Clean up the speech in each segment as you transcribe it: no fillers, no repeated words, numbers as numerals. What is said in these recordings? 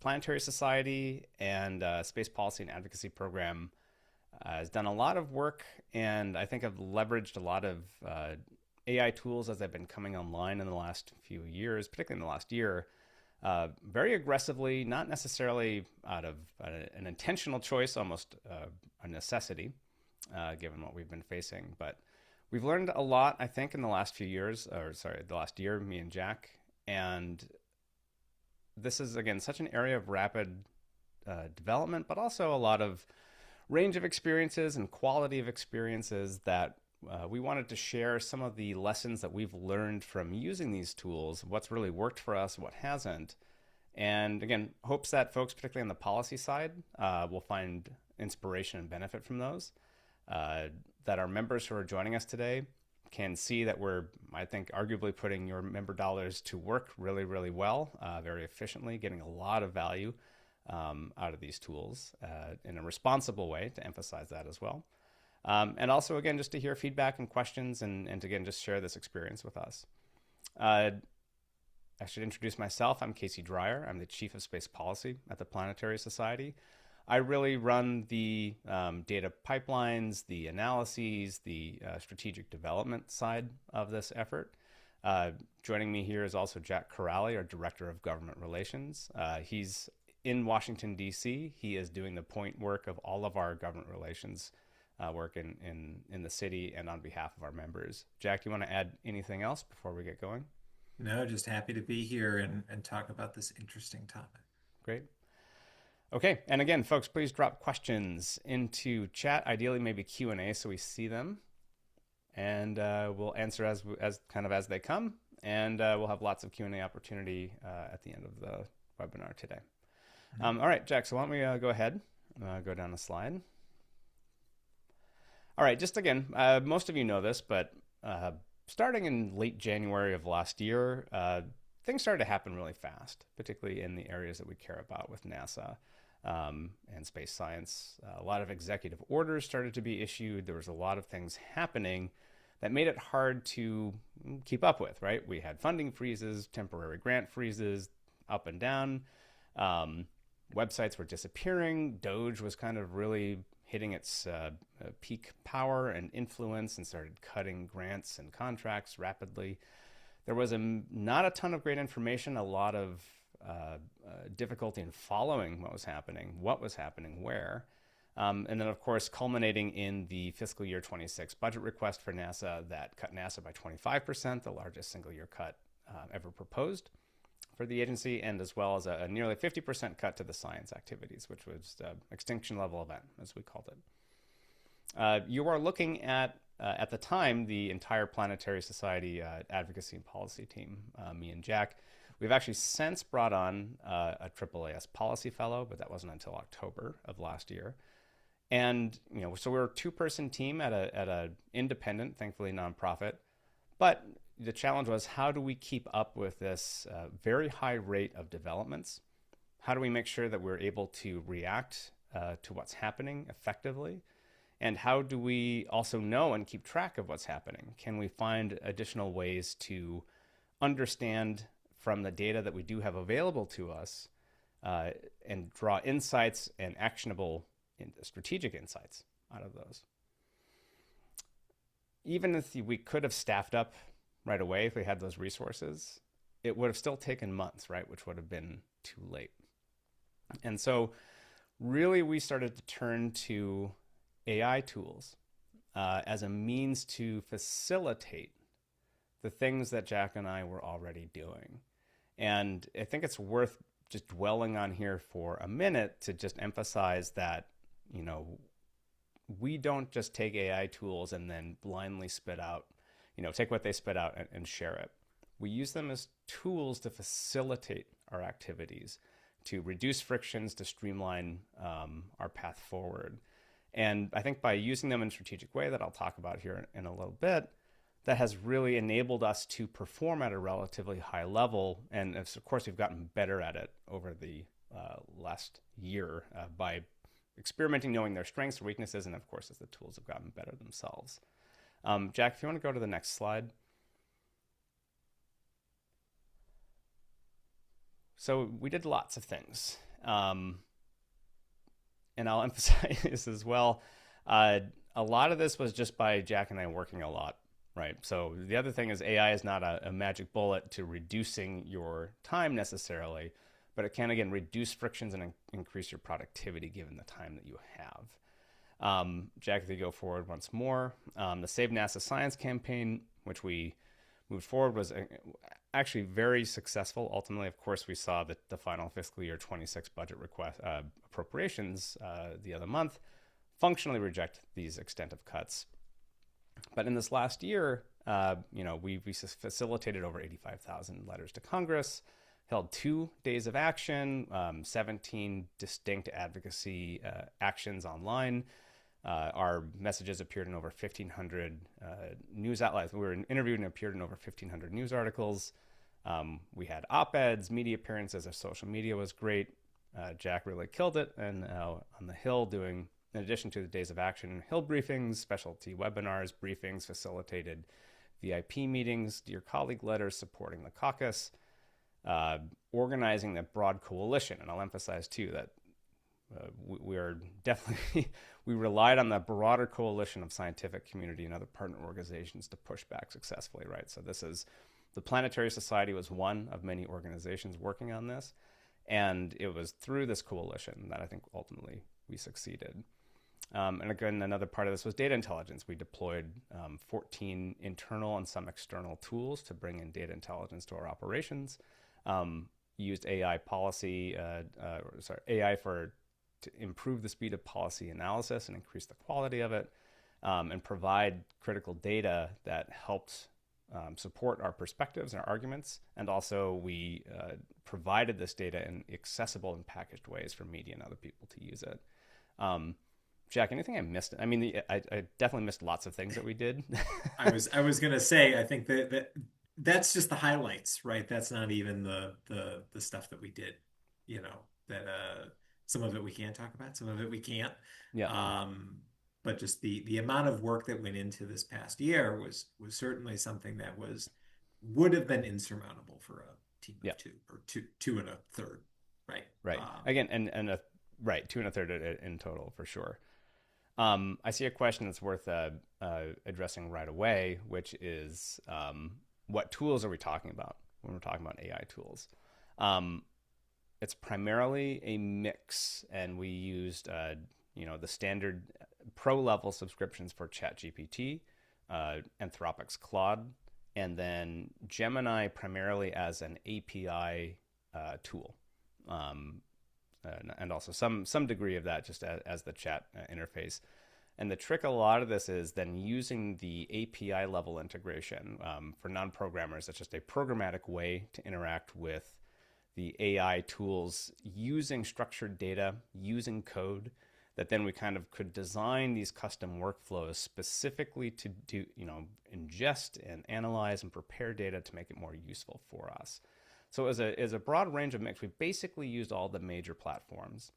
Planetary Society and Space Policy and Advocacy Program has done a lot of work, and I think I've leveraged a lot of AI tools as they've been coming online in the last few years, particularly in the last year, very aggressively, not necessarily out of an intentional choice, almost a necessity, given what we've been facing. But we've learned a lot, I think, in the last few years, or sorry, the last year, me and Jack. And this is, again, such an area of rapid development, but also a lot of range of experiences and quality of experiences that we wanted to share some of the lessons that we've learned from using these tools, what's really worked for us, what hasn't. And again, hopes that folks, particularly on the policy side, will find inspiration and benefit from those. That our members who are joining us today can see that we're, I think, arguably putting your member dollars to work really, really well, very efficiently, getting a lot of value out of these tools in a responsible way, to emphasize that as well. And also, again, just to hear feedback and questions and to, again, just share this experience with us. I should introduce myself. I'm Casey Dreyer. I'm the Chief of Space Policy at the Planetary Society. I really run the data pipelines, the analyses, the strategic development side of this effort. Joining me here is also Jack Corrali, our Director of Government Relations. He's in Washington, D.C. He is doing the point work of all of our government relations work in the city and on behalf of our members. Jack, you want to add anything else before we get going? No, just happy to be here and talk about this interesting topic. Great. Okay, and again, folks, please drop questions into chat, ideally maybe Q&A so we see them, and we'll answer as kind of as they come, and we'll have lots of Q&A opportunity at the end of the webinar today. All right, Jack, so why don't we go ahead, go down the slide. All right, just again, most of you know this, but starting in late January of last year, things started to happen really fast, particularly in the areas that we care about with NASA and space science. A lot of executive orders started to be issued. There was a lot of things happening that made it hard to keep up with, right? We had funding freezes, temporary grant freezes, up and down. Websites were disappearing. DOGE was kind of really hitting its peak power and influence and started cutting grants and contracts rapidly. There was not a ton of great information, a lot of difficulty in following what was happening where. And then, of course, culminating in the fiscal year 26 budget request for NASA that cut NASA by 25%, the largest single year cut ever proposed for the agency, and as well as a nearly 50% cut to the science activities, which was an extinction level event, as we called it. You are looking at the time, the entire Planetary Society advocacy and policy team, me and Jack. We've actually since brought on a AAAS policy fellow, but that wasn't until October of last year. And so we're a two-person team at a independent, thankfully nonprofit. But the challenge was, how do we keep up with this very high rate of developments? How do we make sure that we're able to react to what's happening effectively? And how do we also know and keep track of what's happening? Can we find additional ways to understand from the data that we do have available to us and draw insights and actionable strategic insights out of those? Even if we could have staffed up right away, if we had those resources, it would have still taken months, right? Which would have been too late. And so really we started to turn to AI tools as a means to facilitate the things that Jack and I were already doing. And I think it's worth just dwelling on here for a minute to just emphasize that, we don't just take AI tools and then blindly spit out, take what they spit out and share it. We use them as tools to facilitate our activities, to reduce frictions, to streamline our path forward. And I think by using them in a strategic way that I'll talk about here in a little bit, that has really enabled us to perform at a relatively high level. And of course, we've gotten better at it over the last year by experimenting, knowing their strengths, weaknesses, and of course, as the tools have gotten better themselves. Jack, if you want to go to the next slide. So we did lots of things. And I'll emphasize as well, uh, a lot of this was just by Jack and I working a lot, right? So the other thing is AI is not a magic bullet to reducing your time necessarily, but it can, again, reduce frictions and increase your productivity given the time that you have. Jack, if you go forward once more, the Save NASA Science campaign, which we moved forward, was actually very successful. Ultimately, of course, we saw the final fiscal year 26 budget request appropriations the other month functionally reject these extensive cuts. But in this last year, we facilitated over 85,000 letters to Congress, held 2 days of action, 17 distinct advocacy actions online. Our messages appeared in over 1,500 news outlets. We were interviewed and appeared in over 1,500 news articles. We had op-eds, media appearances. Our social media was great. Jack really killed it. And on the Hill, doing, in addition to the days of action, Hill briefings, specialty webinars, briefings, facilitated VIP meetings, dear colleague letters supporting the caucus, organizing that broad coalition. And I'll emphasize, too, that we are definitely, we relied on the broader coalition of scientific community and other partner organizations to push back successfully, right? So this is, the Planetary Society was one of many organizations working on this. And it was through this coalition that I think ultimately we succeeded. And again, another part of this was data intelligence. We deployed 14 internal and some external tools to bring in data intelligence to our operations. Used AI to improve the speed of policy analysis and increase the quality of it, and provide critical data that helped support our perspectives and our arguments. And also we provided this data in accessible and packaged ways for media and other people to use it. Jack, anything I missed? I mean, I definitely missed lots of things that we did. I was gonna say, I think that's just the highlights, right? That's not even the stuff that we did, that some of it we can talk about, some of it we can't. Yeah. But just the amount of work that went into this past year was certainly something that would have been insurmountable for a team of two, or two and a third, right? Right. Again, and right, 2 1/3 in total for sure. I see a question that's worth addressing right away, which is what tools are we talking about when we're talking about AI tools? It's primarily a mix, and we used the standard pro level subscriptions for ChatGPT, Anthropic's Claude, and then Gemini primarily as an API tool, and also some degree of that just as the chat interface. And the trick, a lot of this is then using the API level integration for non-programmers. It's just a programmatic way to interact with the AI tools using structured data, using code, that then we kind of could design these custom workflows specifically to do, ingest and analyze and prepare data to make it more useful for us. So as a broad range of mix, we basically used all the major platforms.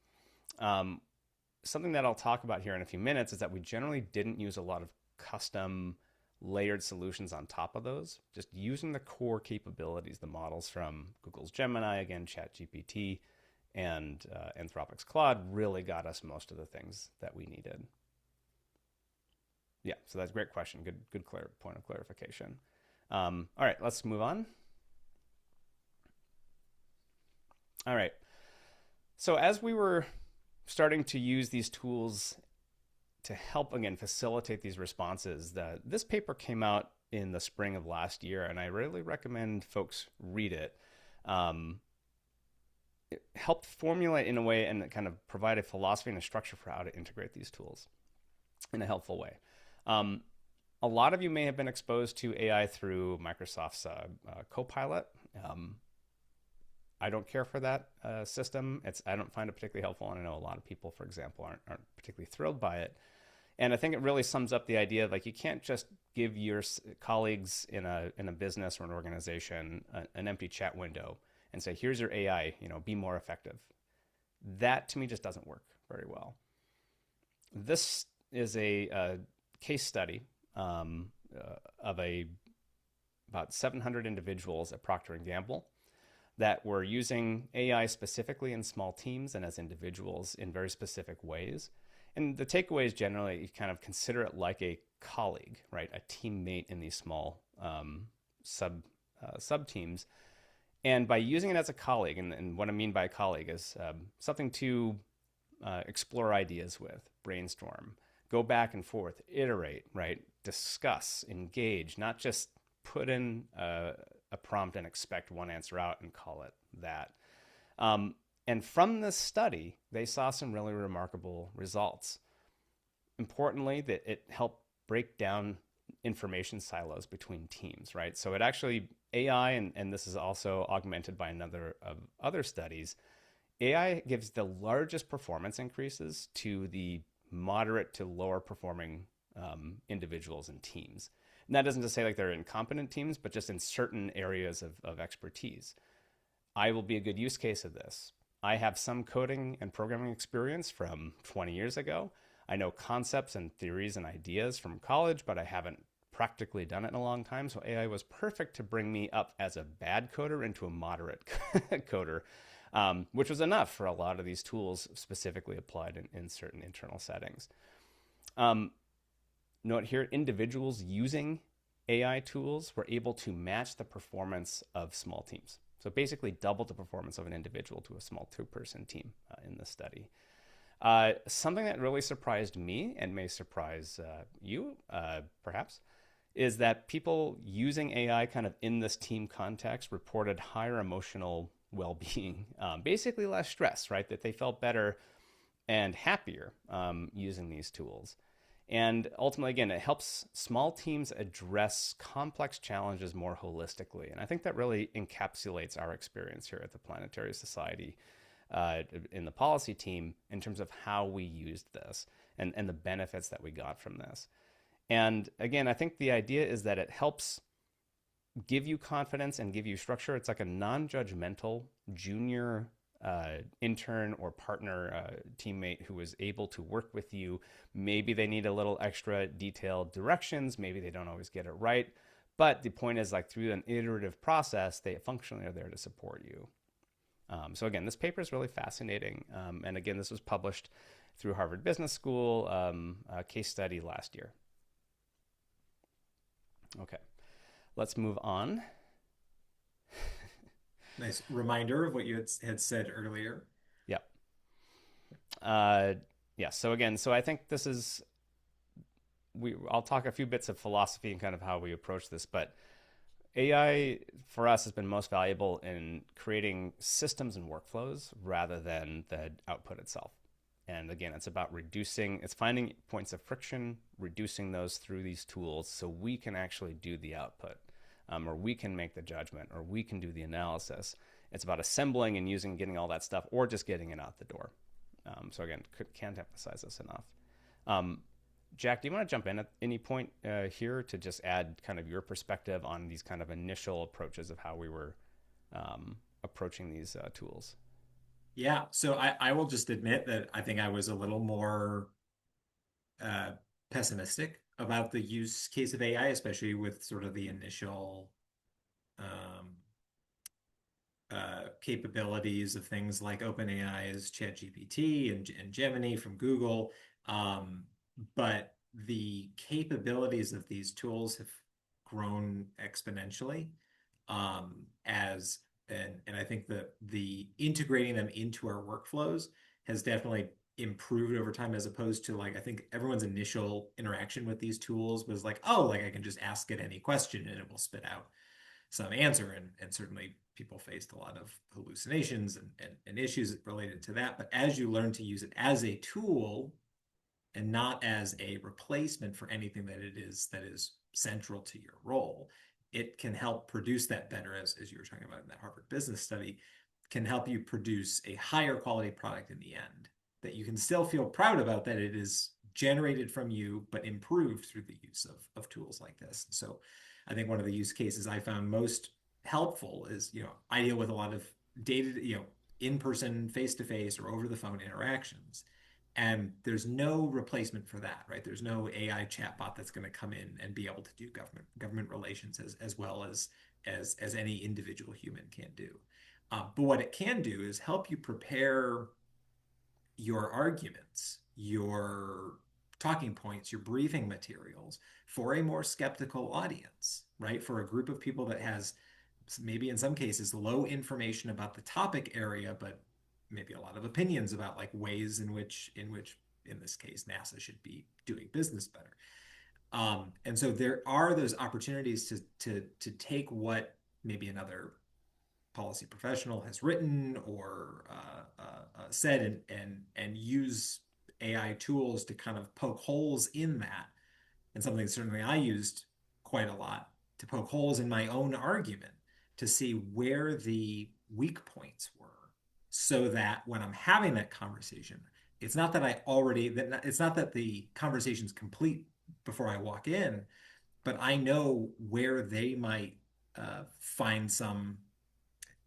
Something that I'll talk about here in a few minutes is that we generally didn't use a lot of custom layered solutions on top of those, just using the core capabilities, the models from Google's Gemini, again, ChatGPT, and Anthropic's Claude really got us most of the things that we needed. Yeah, so that's a great question. Good point of clarification. All right, let's move on. All right. So as we were starting to use these tools to help, again, facilitate these responses, this paper came out in the spring of last year, and I really recommend folks read it. It helped formulate in a way and kind of provide a philosophy and a structure for how to integrate these tools in a helpful way. A lot of you may have been exposed to AI through Microsoft's Copilot. I don't care for that system. I don't find it particularly helpful, and I know a lot of people, for example, aren't particularly thrilled by it. And I think it really sums up the idea of, like, you can't just give your colleagues in a business or an organization an empty chat window and say, here's your AI, be more effective. That to me just doesn't work very well. This is a case study of about 700 individuals at Procter & Gamble that were using AI specifically in small teams and as individuals in very specific ways. And the takeaway is generally you kind of consider it like a colleague, right? A teammate in these small sub teams. And by using it as a colleague, and what I mean by a colleague is something to explore ideas with, brainstorm, go back and forth, iterate, right? Discuss, engage, not just put in a prompt and expect one answer out and call it that. And from this study, they saw some really remarkable results. Importantly, that it helped break down information silos between teams, right? So it actually, AI, and this is also augmented by another of other studies, AI gives the largest performance increases to the moderate to lower performing individuals and teams. And that doesn't just say like they're incompetent teams, but just in certain areas of expertise. I will be a good use case of this. I have some coding and programming experience from 20 years ago. I know concepts and theories and ideas from college, but I haven't practically done it in a long time. So AI was perfect to bring me up as a bad coder into a moderate coder, which was enough for a lot of these tools specifically applied in certain internal settings. Note here, individuals using AI tools were able to match the performance of small teams. So basically double the performance of an individual to a small two-person team in this study. Something that really surprised me and may surprise you, perhaps, is that people using AI kind of in this team context reported higher emotional well-being, basically less stress, right? That they felt better and happier using these tools. And ultimately, again, it helps small teams address complex challenges more holistically. And I think that really encapsulates our experience here at the Planetary Society in the policy team in terms of how we used this and the benefits that we got from this. And again, I think the idea is that it helps give you confidence and give you structure. It's like a non-judgmental junior intern or partner teammate who is able to work with you. Maybe they need a little extra detailed directions. Maybe they don't always get it right. But the point is, like, through an iterative process, they functionally are there to support you. So again, this paper is really fascinating. And again, this was published through Harvard Business School, a case study last year. Okay, let's move on. Nice reminder of what you had said earlier. Yeah. Yeah. So again, so I think this is I'll talk a few bits of philosophy and kind of how we approach this, but AI for us has been most valuable in creating systems and workflows rather than the output itself. And again, it's finding points of friction, reducing those through these tools so we can actually do the output, or we can make the judgment, or we can do the analysis. It's about assembling and using, getting all that stuff, or just getting it out the door. So again, can't emphasize this enough. Jack, do you want to jump in at any point here to just add kind of your perspective on these kind of initial approaches of how we were approaching these tools? Yeah, so I will just admit that I think I was a little more uh, pessimistic about the use case of AI, especially with sort of the initial um, capabilities of things like OpenAI's ChatGPT and Gemini from Google. But the capabilities of these tools have grown exponentially as and I think that the integrating them into our workflows has definitely improved over time as opposed to like I think everyone's initial interaction with these tools was like, oh, like I can just ask it any question and it will spit out some answer. And certainly people faced a lot of hallucinations and issues related to that. But as you learn to use it as a tool and not as a replacement for anything that is central to your role, it can help produce that better, as you were talking about in that Harvard Business study, can help you produce a higher quality product in the end that you can still feel proud about that it is generated from you, but improved through the use of tools like this. So I think one of the use cases I found most helpful is, I deal with a lot of data, in-person, face-to-face, or over the phone interactions. And there's no replacement for that, right? There's no AI chatbot that's going to come in and be able to do government relations as well as any individual human can do. But what it can do is help you prepare your arguments, your talking points, your briefing materials for a more skeptical audience, right? For a group of people that has maybe in some cases low information about the topic area, but maybe a lot of opinions about like ways in which in this case NASA should be doing business better. And so there are those opportunities to take what maybe another policy professional has written or said and use AI tools to kind of poke holes in that. And something certainly I used quite a lot to poke holes in my own argument to see where the weak points were so that when I'm having that conversation, it's not that it's not that the conversation's complete before I walk in, but I know where they might find some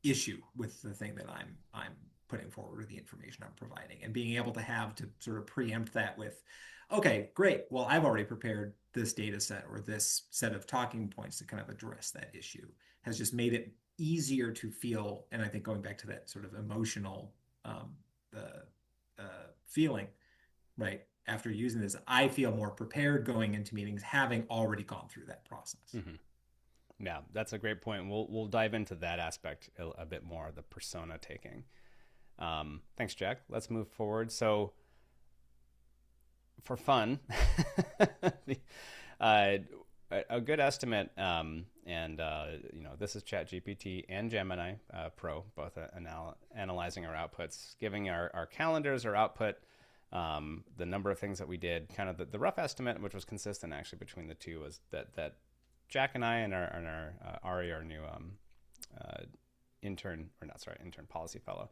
issue with the thing that I'm putting forward or the information I'm providing, and being able to have to sort of preempt that with, okay, great. Well, I've already prepared this data set or this set of talking points to kind of address that issue has just made it easier to feel. And I think going back to that sort of emotional the feeling, right? After using this, I feel more prepared going into meetings, having already gone through that process. Mm-hmm. Yeah, that's a great point. We'll dive into that aspect a bit more, the persona taking. Thanks, Jack. Let's move forward. So, for fun, uh, a good estimate, and this is ChatGPT and Gemini Pro, both analyzing our outputs, giving our calendars, our output, the number of things that we did. Kind of the rough estimate, which was consistent actually between the two, was that Jack and I and our Ari, our new intern policy fellow,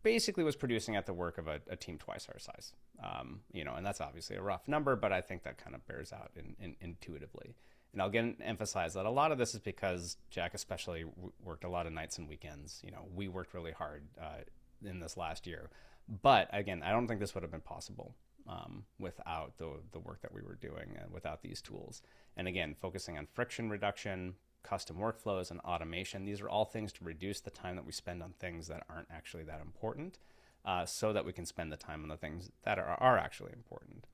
basically was producing at the work of a team twice our size. And that's obviously a rough number, but I think that kind of bears out intuitively. And I'll again emphasize that a lot of this is because Jack especially worked a lot of nights and weekends. We worked really hard in this last year. But again, I don't think this would have been possible without the work that we were doing and without these tools. And again, focusing on friction reduction, custom workflows, and automation. These are all things to reduce the time that we spend on things that aren't actually that important, so that we can spend the time on the things that are actually important.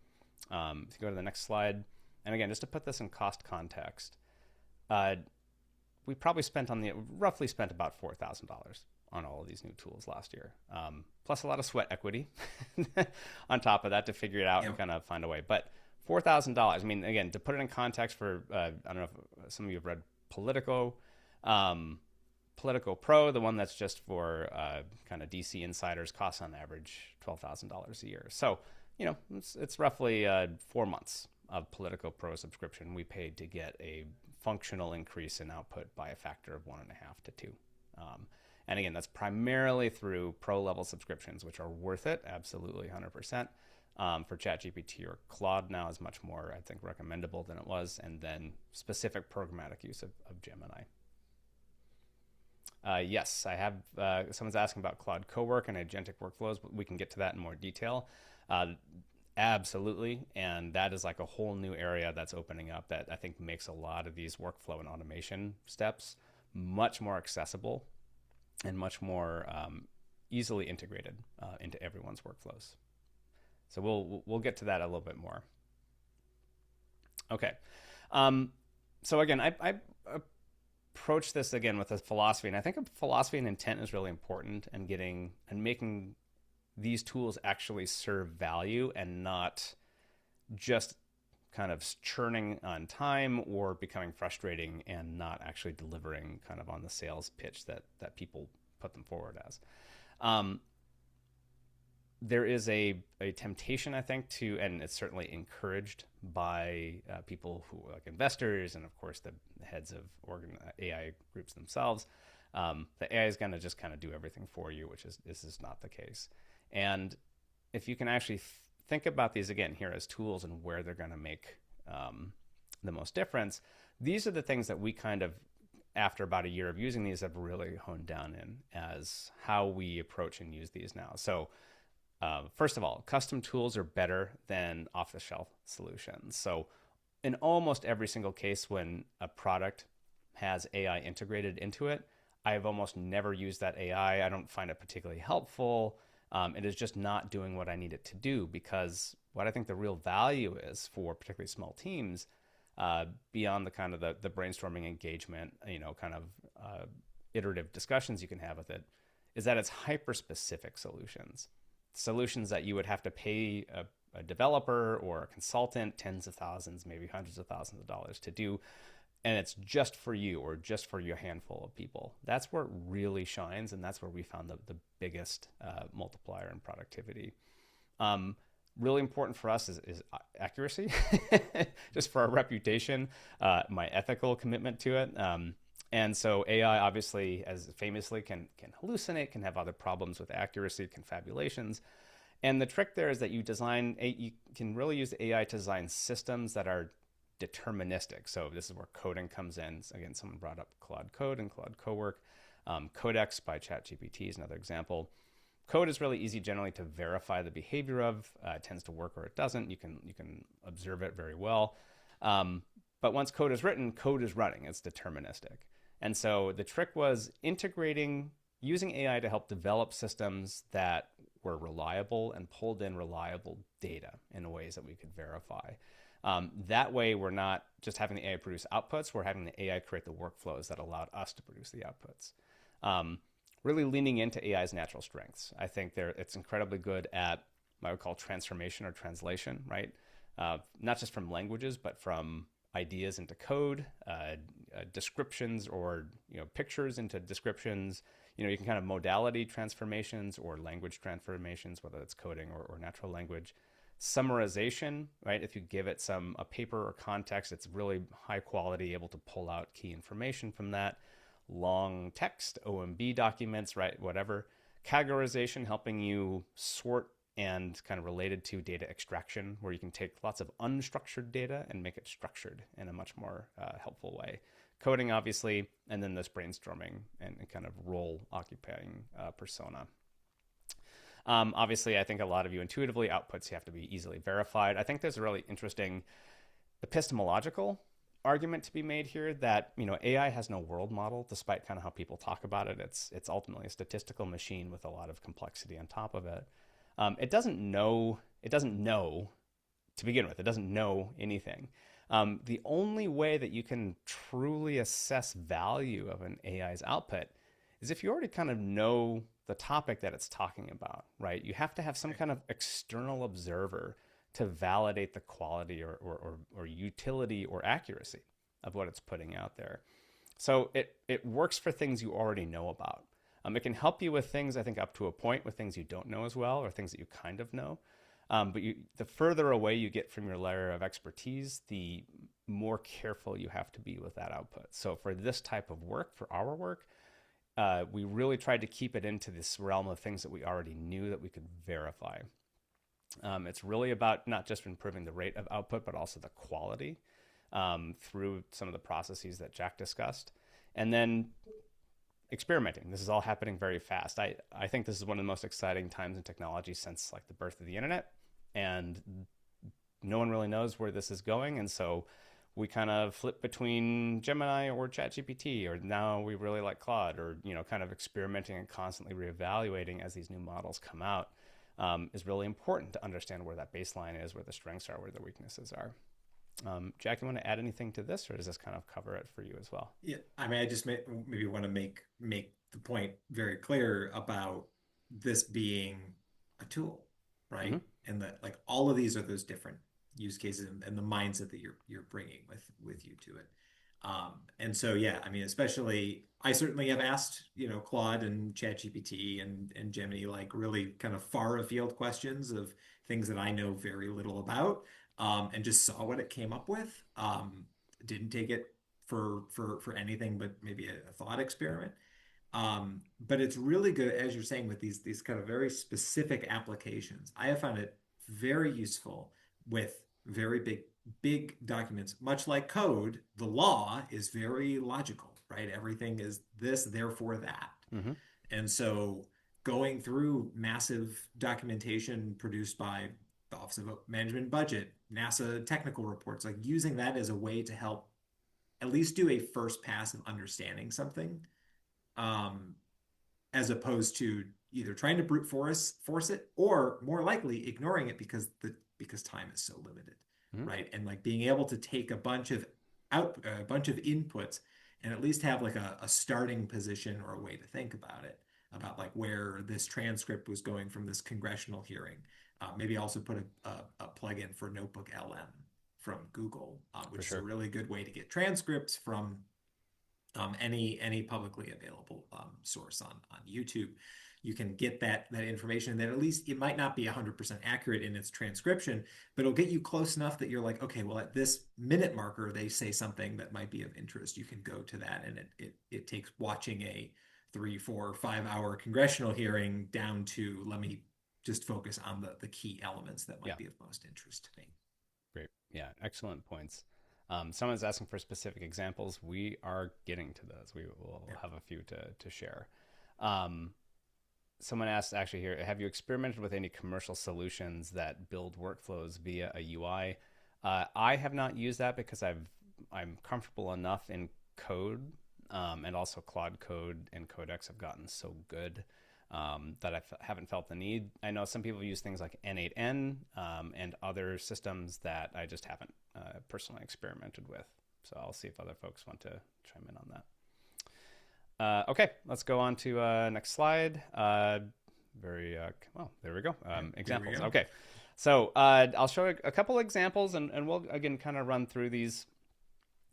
If you go to the next slide, and again, just to put this in cost context, we probably roughly spent about $4,000 on all of these new tools last year, plus a lot of sweat equity on top of that to figure it out and kind of find a way. But $4,000. I mean, again, to put it in context for I don't know if some of you have read POLITICO Pro, the one that's just for kind of DC insiders, costs on average $12,000 a year. So it's roughly 4 months of POLITICO Pro subscription we paid to get a functional increase in output by a factor of 1.5 to 2. And again, that's primarily through pro level subscriptions, which are worth it, absolutely 100%. For ChatGPT or Claude now is much more, I think, recommendable than it was, and then specific programmatic use of Gemini. Yes, I have. Someone's asking about Claude Cowork and agentic workflows, but we can get to that in more detail. Absolutely, and that is like a whole new area that's opening up that I think makes a lot of these workflow and automation steps much more accessible and much more easily integrated into everyone's workflows. So we'll get to that a little bit more. Okay. So again, I approach this again with a philosophy, and I think a philosophy and intent is really important, and making these tools actually serve value and not just kind of churning on time or becoming frustrating and not actually delivering kind of on the sales pitch that people put them forward as. There is a temptation, I think, and it's certainly encouraged by people who like investors and, of course, the heads of AI groups themselves. The AI is going to just kind of do everything for you, this is not the case. And if you can actually think about these again here as tools and where they're going to make the most difference, these are the things that we kind of, after about a year of using these, have really honed down in as how we approach and use these now. So first of all, custom tools are better than off-the-shelf solutions. So in almost every single case when a product has AI integrated into it, I've almost never used that AI. I don't find it particularly helpful. It is just not doing what I need it to do, because what I think the real value is for particularly small teams, beyond the kind of the brainstorming engagement, kind of iterative discussions you can have with it, is that it's hyper specific solutions that you would have to pay a developer or a consultant tens of thousands, maybe hundreds of thousands of dollars to do, and it's just for you or just for your handful of people. That's where it really shines, and that's where we found the biggest multiplier in productivity. Really important for us is accuracy, just for our reputation, my ethical commitment to it. And so AI obviously, as famously, can hallucinate, can have other problems with accuracy, confabulations. And the trick there is that you can really use AI to design systems that are deterministic. So this is where coding comes in. Again, someone brought up Claude Code and Claude Cowork. Codex by ChatGPT is another example. Code is really easy generally to verify the behavior of. It tends to work or it doesn't. You can observe it very well. But once code is written, code is running. It's deterministic. And so the trick was using AI to help develop systems that were reliable and pulled in reliable data in ways that we could verify. That way, we're not just having the AI produce outputs, we're having the AI create the workflows that allowed us to produce the outputs. Really leaning into AI's natural strengths. I think it's incredibly good at what I would call transformation or translation, right? Not just from languages, but from ideas into code, descriptions or pictures into descriptions. You can kind of modality transformations or language transformations, whether it's coding or natural language. Summarization, right? If you give it a paper or context, it's really high quality, able to pull out key information from that. Long text, OMB documents, right? Whatever. Categorization, helping you sort and kind of related to data extraction, where you can take lots of unstructured data and make it structured in a much more helpful way. Coding, obviously, and then this brainstorming and kind of role occupying persona. Obviously, I think a lot of you intuitively, outputs have to be easily verified. I think there's a really interesting epistemological argument to be made here that AI has no world model, despite kind of how people talk about it. It's ultimately a statistical machine with a lot of complexity on top of it. It doesn't know to begin with. It doesn't know anything. The only way that you can truly assess value of an AI's output is if you already kind of know the topic that it's talking about, right? You have to have some kind of external observer to validate the quality or utility or accuracy of what it's putting out there. So it works for things you already know about. It can help you with things, I think, up to a point, with things you don't know as well, or things that you kind of know. But the further away you get from your layer of expertise, the more careful you have to be with that output. So for this type of work, for our work, we really tried to keep it into this realm of things that we already knew that we could verify. It's really about not just improving the rate of output, but also the quality through some of the processes that Jack discussed. And then experimenting. This is all happening very fast. I think this is one of the most exciting times in technology since like the birth of the internet, and no one really knows where this is going. And so we kind of flip between Gemini or ChatGPT, or now we really like Claude, or kind of experimenting and constantly reevaluating as these new models come out is really important to understand where that baseline is, where the strengths are, where the weaknesses are. Jack, you want to add anything to this, or does this kind of cover it for you as well? Yeah, I mean, I just maybe want to make the point very clear about this being a tool, Mm-hmm. right? And that like all of these are those different use cases and the mindset that you're bringing with you to it. And so yeah, I mean, especially I certainly have asked Claude and ChatGPT and Gemini like really kind of far afield questions of things that I know very little about, and just saw what it came up with. Didn't take it for anything but maybe a thought experiment. But it's really good, as you're saying, with these kind of very specific applications. I have found it very useful with very big documents. Much like code, the law is very logical, right? Everything is this, therefore that. Mm-hmm. And so going through massive documentation produced by the Office of Management and Budget, NASA technical reports, like using that as a way to help at least do a first pass of understanding something um, as opposed to either trying to brute force it, or more likely ignoring it because time is so limited, Mhm. right? And like being able to take a bunch of inputs and at least have like a starting position or a way to think about it, about like where this transcript was going from this congressional hearing. Maybe also put a plugin for Notebook LM from Google, For which is a sure. really good way to get transcripts from any publicly available source on YouTube. You can get that information that at least it might not be 100% accurate in its transcription, but it'll get you close enough that you're like, okay, well, at this minute marker, they say something that might be of interest. You can go to that, and it takes watching a 3, 4, 5 hour congressional hearing down to let me just focus on the key elements that Yeah. might be of most interest to me. Great. Yeah. Excellent points. Someone's asking for specific examples. We are getting to those. We will Yeah. have a few to share. Um, Someone asked actually here, have you experimented with any commercial solutions that build workflows via a UI? I have not used that because I'm comfortable enough in code, and also Claude Code and Codex have gotten so good that haven't felt the need. I know some people use things like N8N, and other systems that I just haven't personally experimented with. So I'll see if other folks want to chime in on that. Okay, let's go on to next slide. Well, there we go. Yeah, there we Examples. go. Okay, so I'll show a couple examples, and we'll again kind of run through these,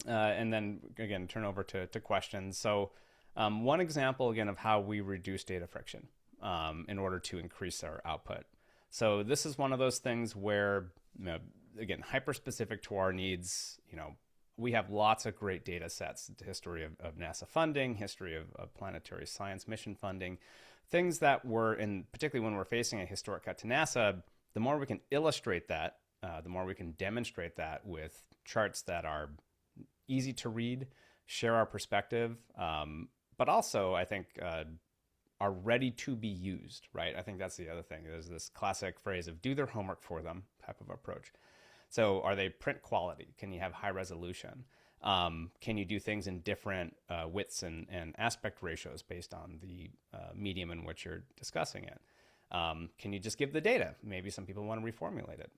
and then again turn over to questions. So one example again of how we reduce data friction in order to increase our output. So this is one of those things where, again, hyper specific to our needs. We have lots of great data sets, the history of NASA funding, history of planetary science mission funding, things that were in, particularly when we're facing a historic cut to NASA, the more we can illustrate that, the more we can demonstrate that with charts that are easy to read, share our perspective, but also I think are ready to be used, right? I think that's the other thing. There's this classic phrase of do their homework for them type of approach. So are they print quality? Can you have high resolution? Can you do things in different widths and aspect ratios based on the medium in which you're discussing it? Can you just give the data? Maybe some people want to reformulate it.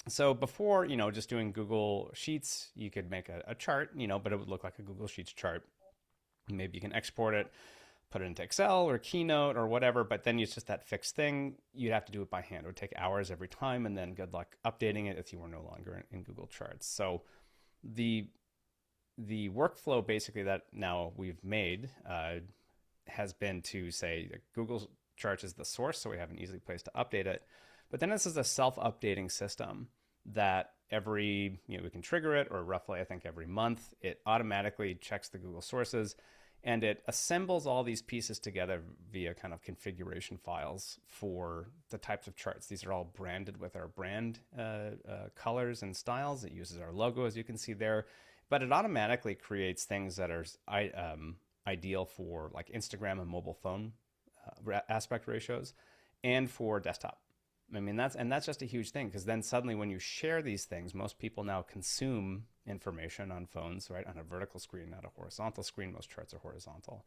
So before, just doing Google Sheets, you could make a chart, but it would look like a Google Sheets chart. Maybe you can export it, put it into Excel or Keynote or whatever, but then it's just that fixed thing. You'd have to do it by hand. It would take hours every time, and then good luck updating it if you were no longer in Google Charts. So the workflow basically that now we've made has been to say that Google Charts is the source, so we have an easy place to update it. But then this is a self-updating system that we can trigger it, or roughly I think every month it automatically checks the Google sources, and it assembles all these pieces together via kind of configuration files for the types of charts. These are all branded with our brand colors and styles. It uses our logo, as you can see there, but it automatically creates things that are ideal for like Instagram and mobile phone aspect ratios, and for desktop. I mean, that's just a huge thing, because then suddenly when you share these things, most people now consume information on phones, right, on a vertical screen, not a horizontal screen. Most charts are horizontal.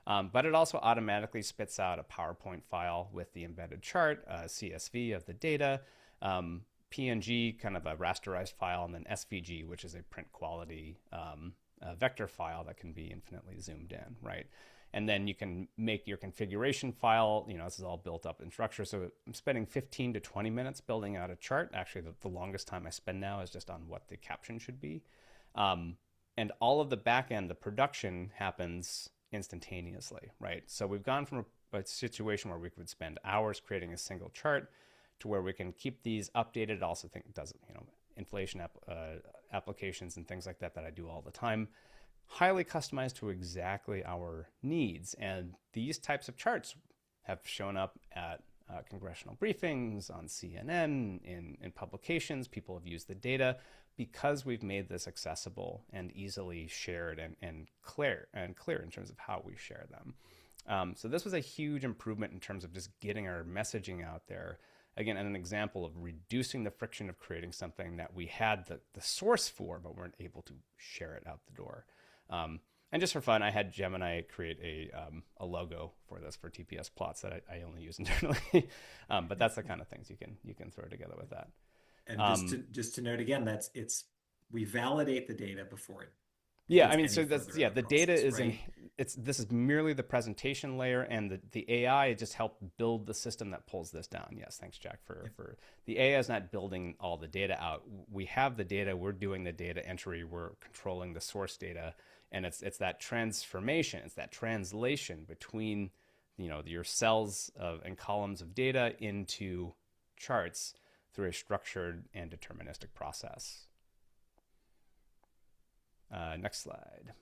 But it also automatically spits out a PowerPoint file with the embedded chart, CSV of the data, PNG, kind of a rasterized file, and then SVG, which is a print quality vector file that can be infinitely zoomed in, right? And then you can make your configuration file. This is all built up in structure. So I'm spending 15 to 20 minutes building out a chart. Actually, the longest time I spend now is just on what the caption should be. And all of the back end, the production happens instantaneously, right? So we've gone from a situation where we could spend hours creating a single chart to where we can keep these updated. I also think it does, inflation applications and things like that I do all the time, highly customized to exactly our needs. And these types of charts have shown up at congressional briefings, on CNN, in publications. People have used the data because we've made this accessible and easily shared and clear in terms of how we share them. So this was a huge improvement in terms of just getting our messaging out there. Again, an example of reducing the friction of creating something that we had the source for, but weren't able to share it out the door. And just for fun, I had Gemini create a logo for this for TPS plots that I only use internally. But that's the kind of things you can throw together with that. And just to note again, we validate the data before it Yeah, I gets mean, any so that's further in yeah, the the data process, is in right? this is merely the presentation layer, and the AI just helped build the system that pulls this down. Yes, thanks, Jack, Yeah. for the AI is not building all the data out. We have the data, we're doing the data entry, we're controlling the source data, and it's that transformation, it's that translation between your cells and columns of data into charts through a structured and deterministic process. Next slide.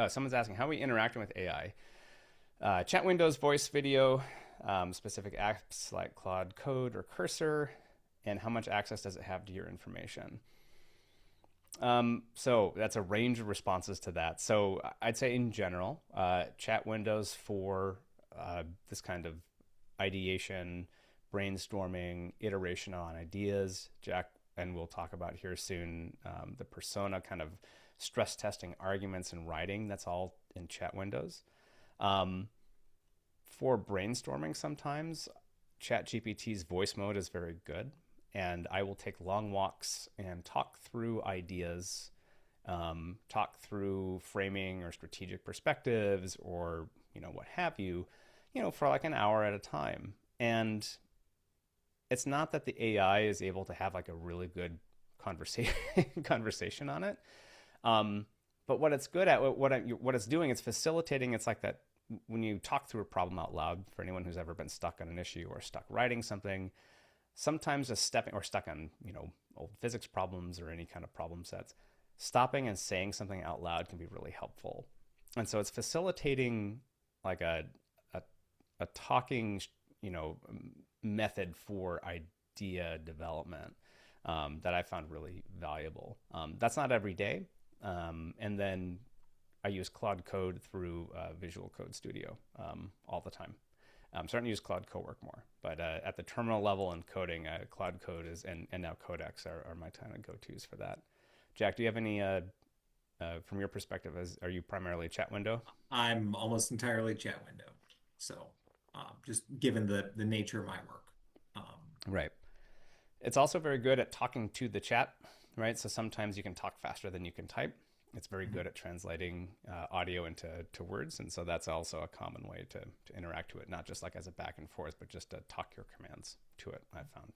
Someone's asking, how are we interacting with AI? Chat windows, voice, video, specific apps like Claude Code or Cursor, and how much access does it have to your information? So that's a range of responses to that. So I'd say in general, chat windows for this kind of ideation, brainstorming, iteration on ideas. Jack and we'll talk about here soon, the persona kind of stress testing arguments and writing. That's all in chat windows. For brainstorming, sometimes ChatGPT's voice mode is very good. And I will take long walks and talk through ideas, talk through framing or strategic perspectives or, what have you, for like an hour at a time. And it's not that the AI is able to have like a really good conversation on it. But what it's good at, what it's doing, it's facilitating. It's like that when you talk through a problem out loud, for anyone who's ever been stuck on an issue or stuck writing something, sometimes just stepping or stuck on, old physics problems or any kind of problem sets, stopping and saying something out loud can be really helpful. And so it's facilitating like a talking, method for idea development that I found really valuable. That's not every day. And then I use Claude Code through Visual Code Studio all the time. I'm starting to use Claude Cowork more, but at the terminal level and coding, Claude Code and now Codex are my kind of go-tos for that. Jack, do you have any, from your perspective, are you primarily chat window? I'm almost entirely chat window. So just given the nature of my work. Right. It's also very good at talking to the chat, right? So sometimes you can talk faster than you can type. It's very good at translating audio into words. And so that's also a common way to interact with it, not just like as a back and forth, but just to talk your commands to it, I've found.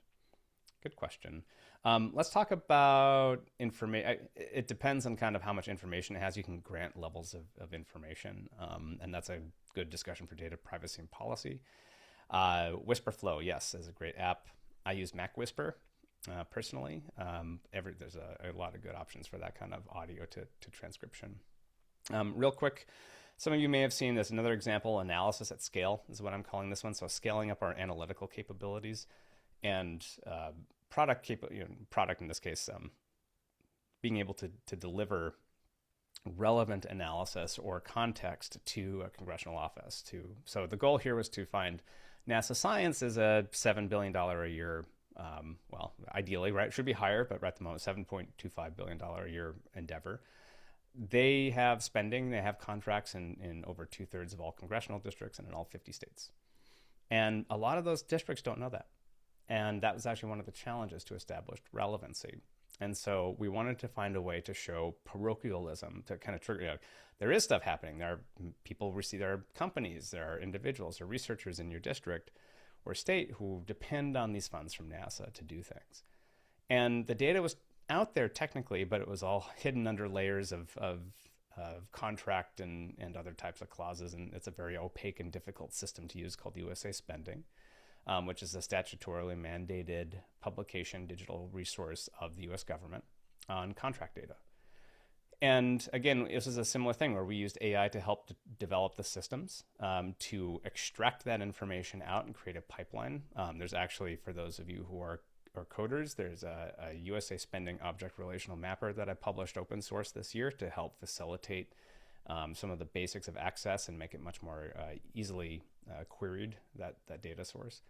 Good question. Let's talk about information. It depends on kind of how much information it has. You can grant levels of information, and that's a good discussion for data privacy and policy. Whisperflow, yes, is a great app. I use Mac Whisper personally. There's a lot of good options for that kind of audio to transcription. Real quick, some of you may have seen this. Another example, analysis at scale is what I'm calling this one. So scaling up our analytical capabilities and product in this case, being able to deliver relevant analysis or context to a congressional office. So the goal here was to find NASA Science is a $7 billion a year, well, ideally, right? It should be higher, but at the moment, $7.25 billion a year endeavor. They have spending, they have contracts in over 2/3 of all congressional districts and in all 50 states. And a lot of those districts don't know that. And that was actually one of the challenges to establish relevancy. And so we wanted to find a way to show parochialism, to kind of trigger, there is stuff happening. There are people there are companies, there are individuals or researchers in your district or state who depend on these funds from NASA to do things. And the data was out there technically, but it was all hidden under layers of contract and other types of clauses. And it's a very opaque and difficult system to use called USA Spending. Which is a statutorily mandated publication digital resource of the US government on contract data. And again, this is a similar thing where we used AI to help develop the systems to extract that information out and create a pipeline. There's actually, for those of you who are coders, there's a USA Spending Object Relational Mapper that I published open source this year to help facilitate some of the basics of access and make it much more easily queried, that data source.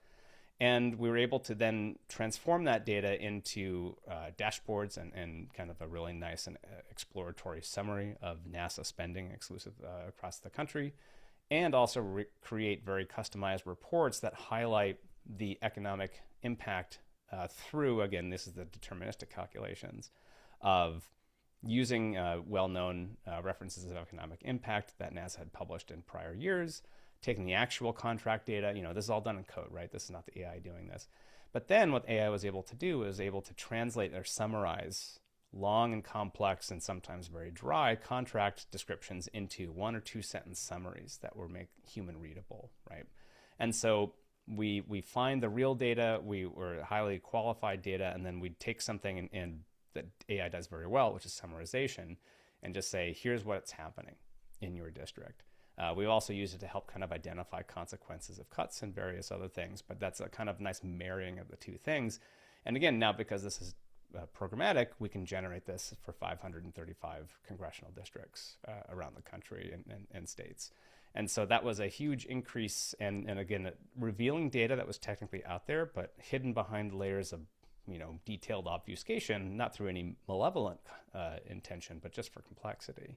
And we were able to then transform that data into dashboards and kind of a really nice and exploratory summary of NASA spending exclusive across the country, and also create very customized reports that highlight the economic impact through, again, this is the deterministic calculations of using well-known references of economic impact that NASA had published in prior years, taking the actual contract data. This is all done in code, right? This is not the AI doing this. But then what AI was able to do was able to translate or summarize long and complex and sometimes very dry contract descriptions into 1 or 2 sentence summaries that were make human readable, right? And so we find the real data, we were highly qualified data, and then we take something and that AI does very well, which is summarization, and just say, here's what's happening in your district. We also use it to help kind of identify consequences of cuts and various other things, but that's a kind of nice marrying of the two things. And again, now because this is programmatic, we can generate this for 535 congressional districts around the country and states. And so that was a huge increase, and again, revealing data that was technically out there, but hidden behind layers of detailed obfuscation, not through any malevolent intention, but just for complexity.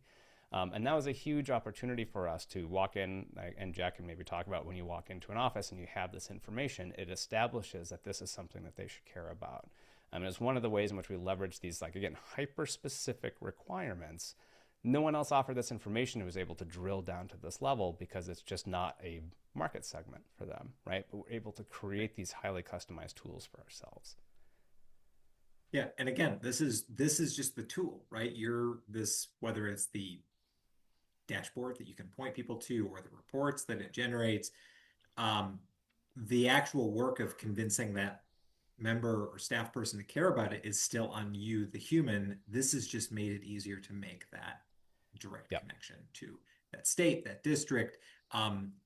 And that was a huge opportunity for us to walk in, and Jack can maybe talk about when you walk into an office and you have this information, it establishes that this is something that they should care about. It's one of the ways in which we leverage these, again, hyper-specific requirements. No one else offered this information who was able to drill down to this level because it's just not a market segment for them, right? But we're able to create these highly customized tools for ourselves. Yeah, and again, this is just the tool, right? Whether it's the dashboard that you can point people to or the reports that it generates, the actual work of convincing that member or staff person to care about it is still on you, the human. This has just made it easier to make that direct connection to that state, that district.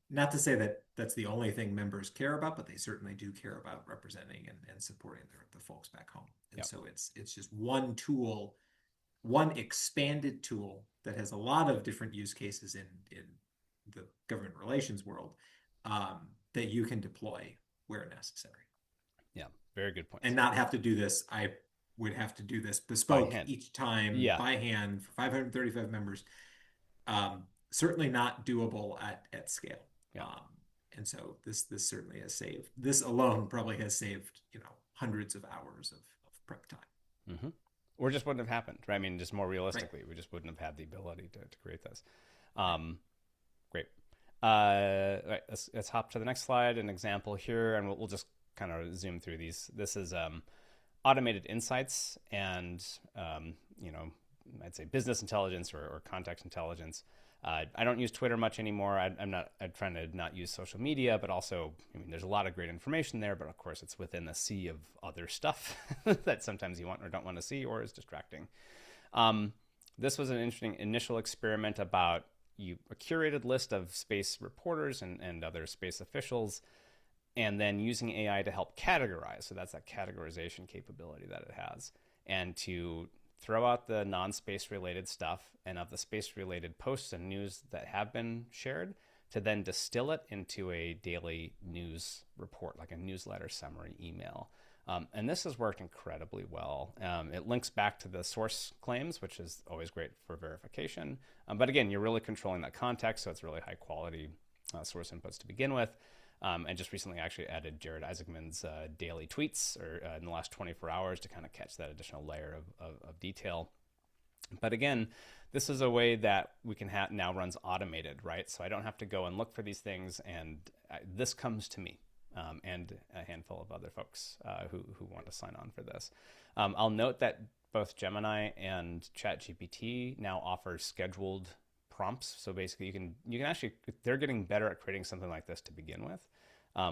Not to say that that's the only thing members care about, but they certainly do care about representing and supporting the folks back home. And so it's just one tool, one expanded tool that has a lot of different use cases in the government relations world that you can deploy where necessary. Yeah, very good point. And not have to do this. I would have to do this bespoke each time by hand for 535 members. Certainly not doable at scale. Yeah. And so this certainly has saved. This alone probably has saved hundreds of hours of prep time. Mm-hmm. Or just wouldn't have happened, right? Just more realistically, we just wouldn't have had the ability to create this. Great. Right, let's hop to the next slide. An example here, and we'll just kind of zoom through these. This is automated insights and I'd say business intelligence or context intelligence. I don't use Twitter much anymore. I'm trying to not use social media, but also, there's a lot of great information there, but of course it's within the sea of other stuff that sometimes you want or don't want to see or is distracting. This was an interesting initial experiment about a curated list of space reporters and other space officials, and then using AI to help categorize. So that's that categorization capability that it has. And to throw out the non-space related stuff and of the space related posts and news that have been shared, to then distill it into a daily news report, like a newsletter summary email. And this has worked incredibly well. It links back to the source claims, which is always great for verification. But again, you're really controlling that context, so it's really high quality source inputs to begin with. And just recently actually added Jared Isaacman's daily tweets in the last 24 hours to kind of catch that additional layer of detail. But again, this is a way that we can now runs automated, right? So I don't have to go and look for these things, and this comes to me and a handful of other folks who want to sign on for this. I'll note that both Gemini and ChatGPT now offer scheduled prompts. So basically you can actually, they're getting better at creating something like this to begin with,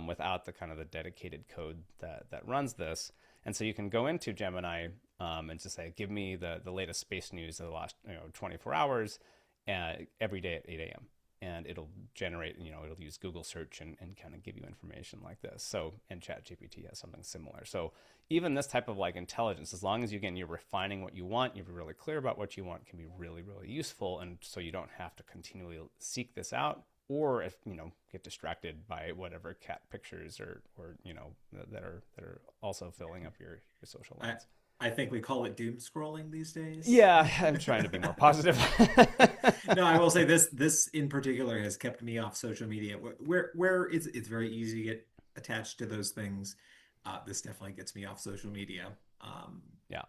without the kind of the dedicated code that runs this. And so you can go into Gemini and just say, give me the latest space news of the last 24 hours every day at 8 a.m. And it'll generate, it'll use Google search and kind of give you information like this. So, and ChatGPT has something similar. So even this type of intelligence, as long as you're refining what you want, you're really clear about what you want, can be really, really useful. And so you don't have to continually seek this out or if get distracted by whatever cat pictures or that are also filling up your social I lens. I think we call it doom scrolling these days. Yeah, I'm trying to be more positive. No, I will say this in particular has kept me off social media where it's very easy to get attached to those things. This definitely gets me off social media Yeah.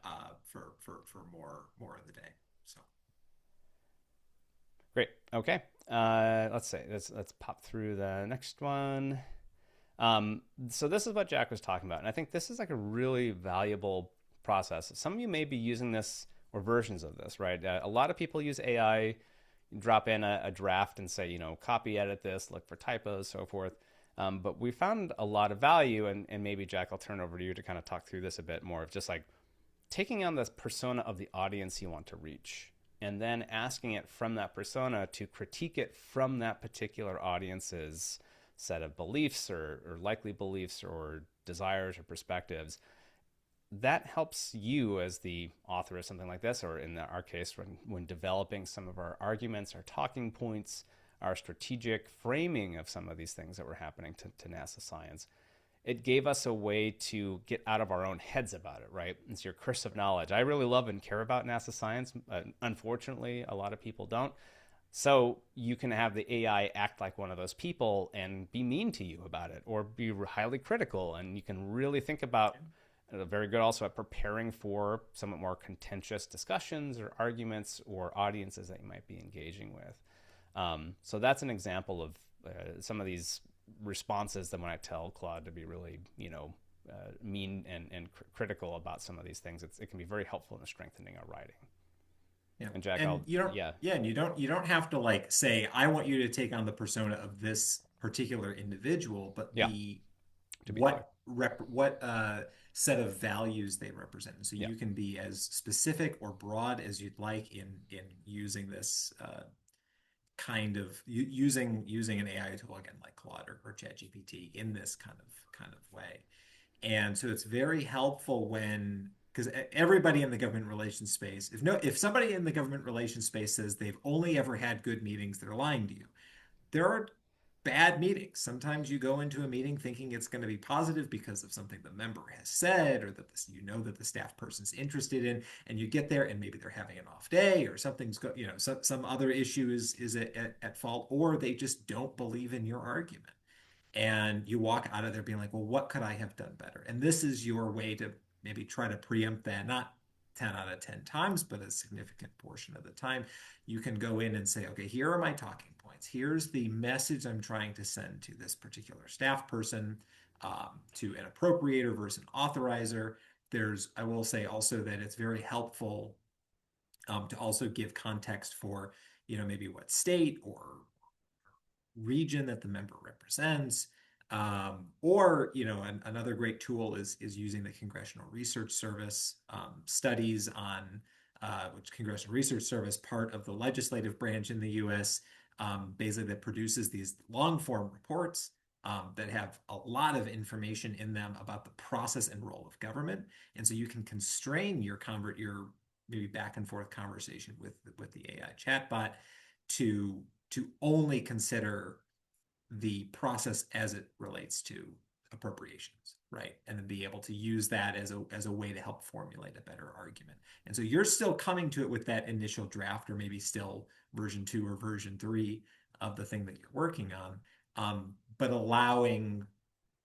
for more of the day. So Great. Okay. Let's say let's pop through the next one. So this is what Jack was talking about, and I think this is like a really valuable process. Some of you may be using this or versions of this, right? A lot of people use AI, drop in a draft and say, copy edit this, look for typos, so forth. But we found a lot of value, and maybe Jack, I'll turn over to you to kind of talk through this a bit more of just like taking on this persona of the audience you want to reach and then asking it from that persona to critique it from that particular audience's set of beliefs or likely beliefs or desires or perspectives. That helps you as the author of something like this, or in our case, when developing some of our arguments, our talking points, our strategic framing of some of these things that were happening to NASA science. It gave us a way to get out of our own heads about it, right? It's your curse of knowledge. I really love and care about NASA science. Unfortunately, a lot of people don't. So you can have the AI act like one of those people and be mean to you about it or be highly critical. And you can really think about very good also at preparing for somewhat more contentious discussions or arguments or audiences that you might be engaging with. So that's an example of some of these responses that when I tell Claude to be really, mean and critical about some of these things, it can be very helpful in strengthening our writing. yeah. And Jack, And yeah, and you don't have to like say, I want you to take on the persona of this particular individual, but yeah, the to be clear. what set of values they represent. So Yeah, you can be as specific or broad as you'd like in using this kind of using an AI tool again like Claude or ChatGPT in this kind of way. And so it's very helpful when because everybody in the government relations space, if somebody in the government relations space says they've only ever had good meetings, they're lying to you. There are bad meetings. Sometimes you go into a meeting thinking it's going to be positive because of something the member has said or that that the staff person's interested in, and you get there and maybe they're having an off day or some other issue is at fault, or they just don't believe in your argument. And you walk out of there being like, well, what could I have done better? And this is your way to maybe try to preempt that, not 10 out of 10 times, but a significant portion of the time. You can go in and say, okay, here are my talking points. Here's the message I'm trying to send to this particular staff person, to an appropriator versus an authorizer. I will say also that it's very helpful to also give context for, maybe what state or region that the member represents. Or, another great tool is using the Congressional Research Service studies on which Congressional Research Service, part of the legislative branch in the U.S., basically that produces these long form reports that have a lot of information in them about the process and role of government. And so you can constrain your maybe back and forth conversation with the AI chatbot to only consider the process as it relates to appropriations, right? And then be able to use that as a way to help formulate a better argument. And so you're still coming to it with that initial draft, or maybe still version 2 or version 3 of the thing that you're working on, but allowing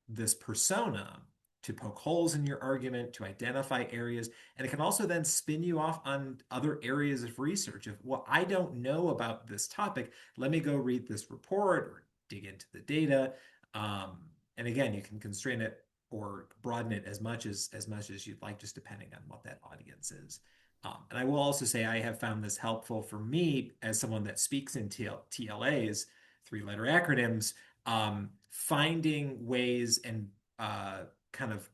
this persona to poke holes in your argument, to identify areas. And it can also then spin you off on other areas of research of, well, I don't know about this topic. Let me go read this report or dig into the data. And again, you can constrain it or broaden it as much as you'd like, just depending on what that audience is. And I will also say I have found this helpful for me as someone that speaks in TLAs, three-letter acronyms, finding ways and kind of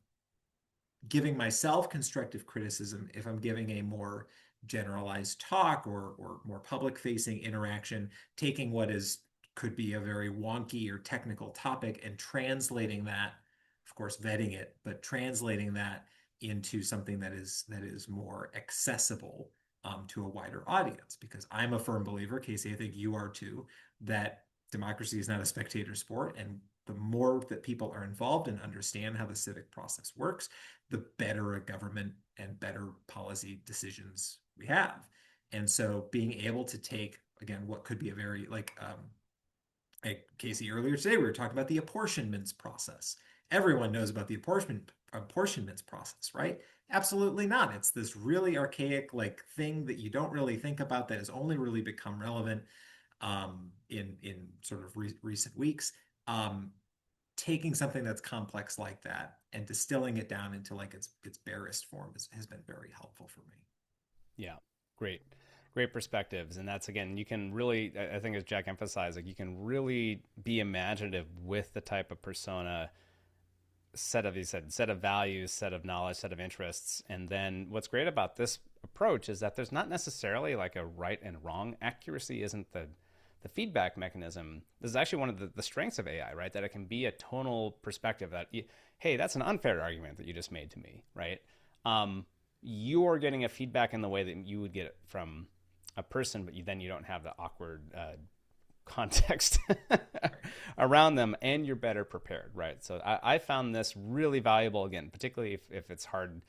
giving myself constructive criticism if I'm giving a more generalized talk or more public-facing interaction, taking what could be a very wonky or technical topic and translating that, of course, vetting it, but translating that into something that is more accessible to a wider audience. Because I'm a firm believer, Casey, I think you are too, that democracy is not a spectator sport, and the more that people are involved and understand how the civic process works, the better a government and better policy decisions we have. And so being able to take, again, what could be a very like Casey earlier today, we were talking about the apportionments process. Everyone knows about the apportionments process, right? Absolutely not. It's this really archaic like thing that you don't really think about that has only really become relevant in sort of recent weeks. Um, Taking something that's complex like that and distilling it down into like its barest form has been very helpful for me. Yeah, great, great perspectives, and that's again, you can really, I think, as Jack emphasized, like you can really be imaginative with the type of persona, set of, he said, set of values, set of knowledge, set of interests, and then what's great about this approach is that there's not necessarily like a right and wrong. Accuracy isn't the feedback mechanism. This is actually one of the strengths of AI, right? That it can be a tonal perspective that, hey, that's an unfair argument that you just made to me, right? You're getting a feedback in the way that you would get it from a person, but then you don't have the awkward context around them, and you're better prepared, right? So I found this really valuable, again, particularly if it's hard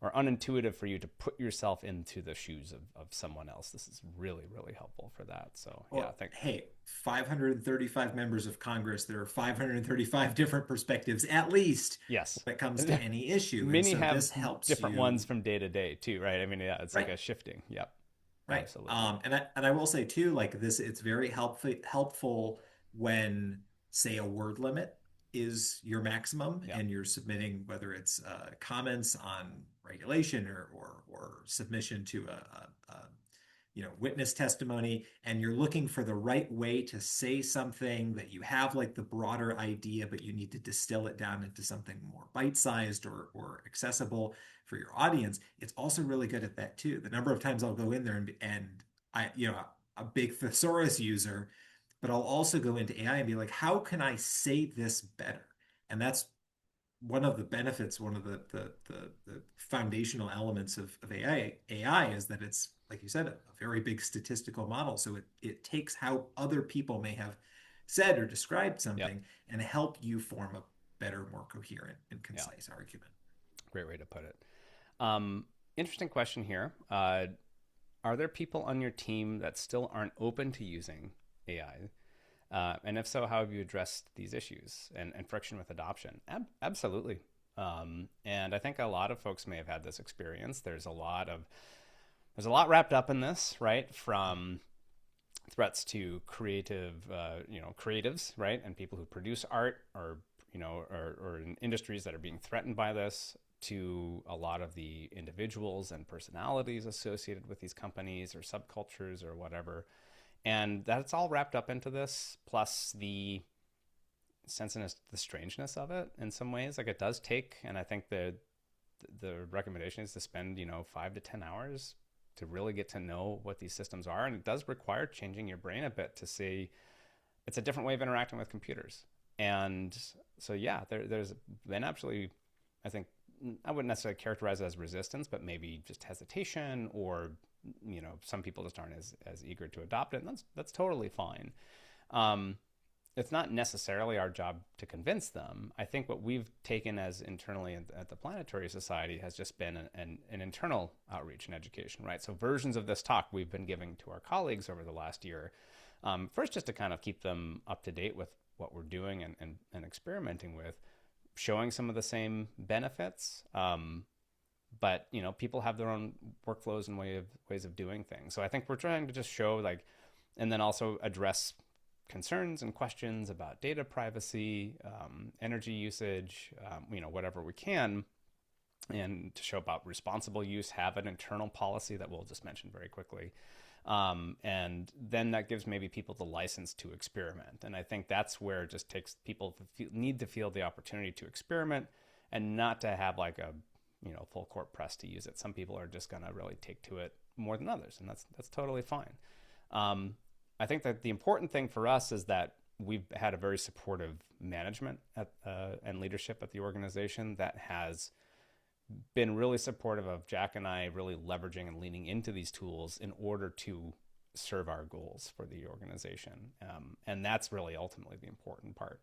or unintuitive for you to put yourself into the shoes of someone else. This is really, really helpful for that. So yeah, I Well, think, hey, 535 members of Congress, there are 535 different perspectives at least yes. when it comes to any issue. And Many so have this helps different ones you, from day to day too, right? I mean, yeah, it's like right? a shifting. Yep, Right. absolutely. And I will say too, like this, it's very helpful when, say, a word limit is your maximum Yep, and you're submitting whether it's comments on regulation or submission to a witness testimony, and you're looking for the right way to say something that you have like the broader idea, but you need to distill it down into something more bite-sized or accessible for your audience. It's also really good at that too. The number of times I'll go in there and a big thesaurus user, but I'll also go into AI and be like, how can I say this better? And that's one of the benefits, one of the foundational elements of AI is that it's, like you said, a very big statistical model. So it takes how other people may have said or described yep, something and help you form a better, more coherent and yeah. concise argument. Great way to put it. Interesting question here. Are there people on your team that still aren't open to using AI? And if so, how have you addressed these issues and friction with adoption? Absolutely. And I think a lot of folks may have had this experience. There's a lot wrapped up in this, right? From threats to creatives, right? And people who produce art or in industries that are being threatened by this, to a lot of the individuals and personalities associated with these companies or subcultures or whatever. And that's all wrapped up into this, plus the sensitive, the strangeness of it in some ways. Like it does take, and I think the recommendation is to spend 5 to 10 hours to really get to know what these systems are, and it does require changing your brain a bit to see it's a different way of interacting with computers. And so yeah, there's been absolutely, I think, I wouldn't necessarily characterize it as resistance, but maybe just hesitation, or some people just aren't as eager to adopt it, and that's totally fine. It's not necessarily our job to convince them. I think what we've taken as internally at the Planetary Society has just been an internal outreach and education, right? So versions of this talk we've been giving to our colleagues over the last year, first just to kind of keep them up to date with what we're doing and experimenting with, showing some of the same benefits. But people have their own workflows and ways of doing things. So I think we're trying to just show and then also address concerns and questions about data privacy, energy usage, whatever we can, and to show about responsible use, have an internal policy that we'll just mention very quickly. And then that gives maybe people the license to experiment. And I think that's where it just takes people need to feel the opportunity to experiment and not to have like a full court press to use it. Some people are just going to really take to it more than others, and that's totally fine. I think that the important thing for us is that we've had a very supportive management and leadership at the organization that has been really supportive of Jack and I really leveraging and leaning into these tools in order to serve our goals for the organization. And that's really ultimately the important part.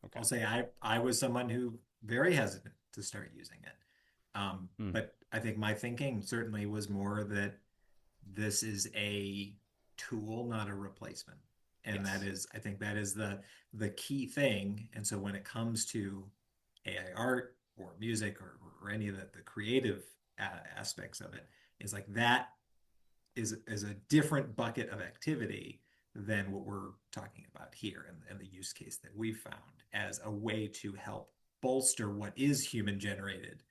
Okay. I'll say I was someone who very hesitant to start using it. Mm, But I think my thinking certainly was more that this is a tool, not a replacement. And that yes. is, I think that is the key thing. And so when it comes to AI art or music or any of the creative aspects of it, is like that is a different bucket of activity than what we're talking about here and the use case that we found as a way to help bolster what is human generated,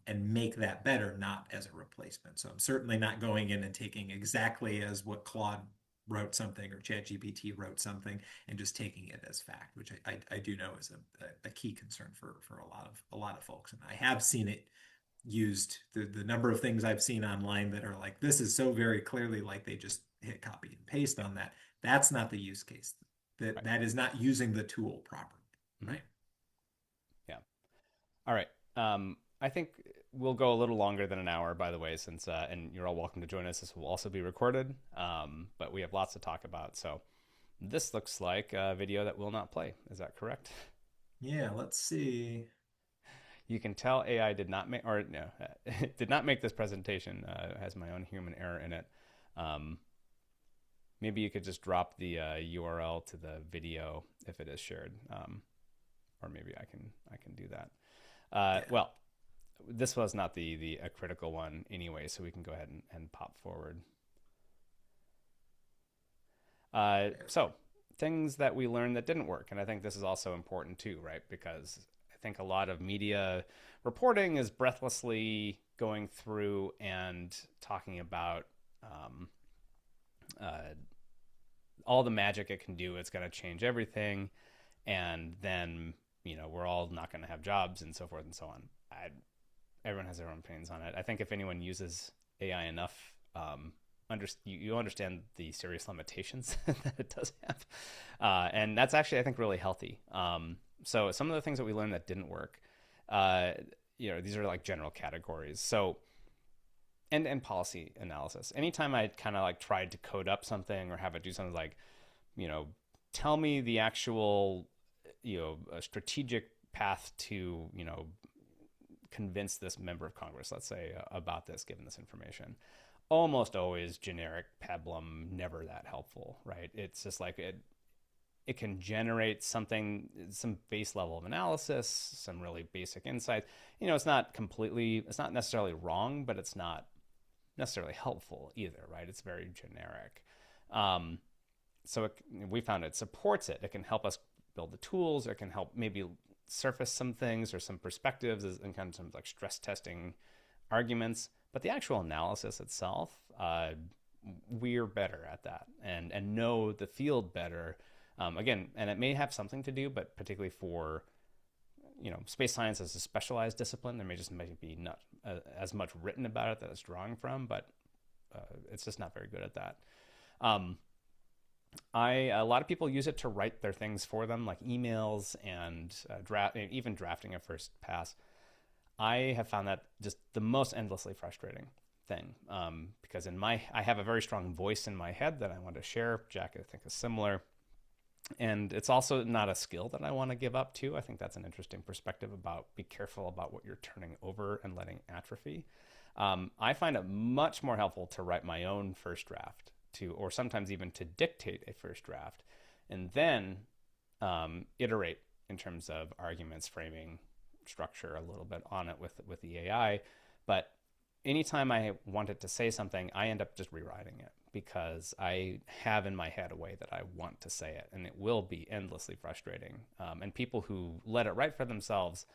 and make that better, not as a replacement. So I'm certainly not going in and taking exactly as what Claude wrote something or ChatGPT wrote something and just taking it as fact, which I do know is a key concern for a lot of folks. And I have seen it used, the number of things I've seen online that are like, this is so very clearly like they just hit copy and paste Yeah. on that. That's not the use case. Right. That is not using the tool properly, Mm-hmm. right? Yeah. All right. I think we'll go a little longer than an hour, by the way, since and you're all welcome to join us. This will also be recorded, but we have lots to talk about. So this looks like a video that will not play. Is that correct? Yeah, let's see. You can tell AI did not make, or no, it did not make this presentation. It has my own human error in it. Um, Maybe you could just drop the URL to the video if it is shared, or maybe I can do that. Yeah. Well, this was not the a critical one anyway, so we can go ahead and pop forward. So things that we learned that didn't work, and I think this is also important too, right? Because I think a lot of media reporting is breathlessly going through and talking about uh, all the magic it can do. It's going to change everything, and then we're all not going to have jobs and so forth and so on. Everyone has their own opinions on it. I think if anyone uses AI enough, you understand the serious limitations that it does have, and that's actually I think really healthy. So some of the things that we learned that didn't work, uh, these are like general categories. So and policy analysis. Anytime I kind of like tried to code up something or have it do something like, you know, tell me the actual, strategic path to, convince this member of Congress, let's say, about this, given this information. Almost always generic peblum, never that helpful, right? It's just like it can generate something, some base level of analysis, some really basic insights. It's not necessarily wrong, but it's not necessarily helpful either, right? It's very generic. So we found it supports it. It can help us build the tools. It can help maybe surface some things or some perspectives and kind of some like stress testing arguments. But the actual analysis itself, we're better at that and know the field better. Again, and it may have something to do, but particularly for space science as a specialized discipline, there may be not as much written about it that it's drawing from, but it's just not very good at that. A lot of people use it to write their things for them, like emails and even drafting a first pass. I have found that just the most endlessly frustrating thing, because I have a very strong voice in my head that I want to share. Jack, I think, is similar. And it's also not a skill that I want to give up too. I think that's an interesting perspective about be careful about what you're turning over and letting atrophy. I find it much more helpful to write my own first draft or sometimes even to dictate a first draft and then iterate in terms of arguments, framing, structure a little bit on it with the AI. But anytime I want it to say something, I end up just rewriting it because I have in my head a way that I want to say it, and it will be endlessly frustrating. And people who let it write for themselves,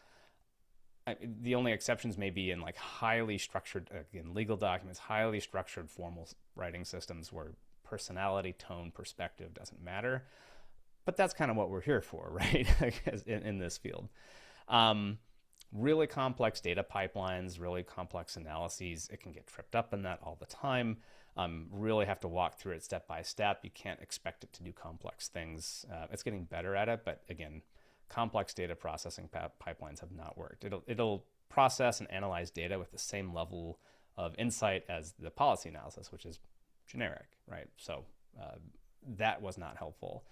the only exceptions may be in like highly structured, again, legal documents, highly structured formal writing systems where personality, tone, perspective doesn't matter. But that's kind of what we're here for, right? in this field. Really complex data pipelines, really complex analyses. It can get tripped up in that all the time. Really have to walk through it step by step. You can't expect it to do complex things. It's getting better at it, but again, complex data processing pipelines have not worked. It'll process and analyze data with the same level of insight as the policy analysis, which is generic, right? So that was not helpful.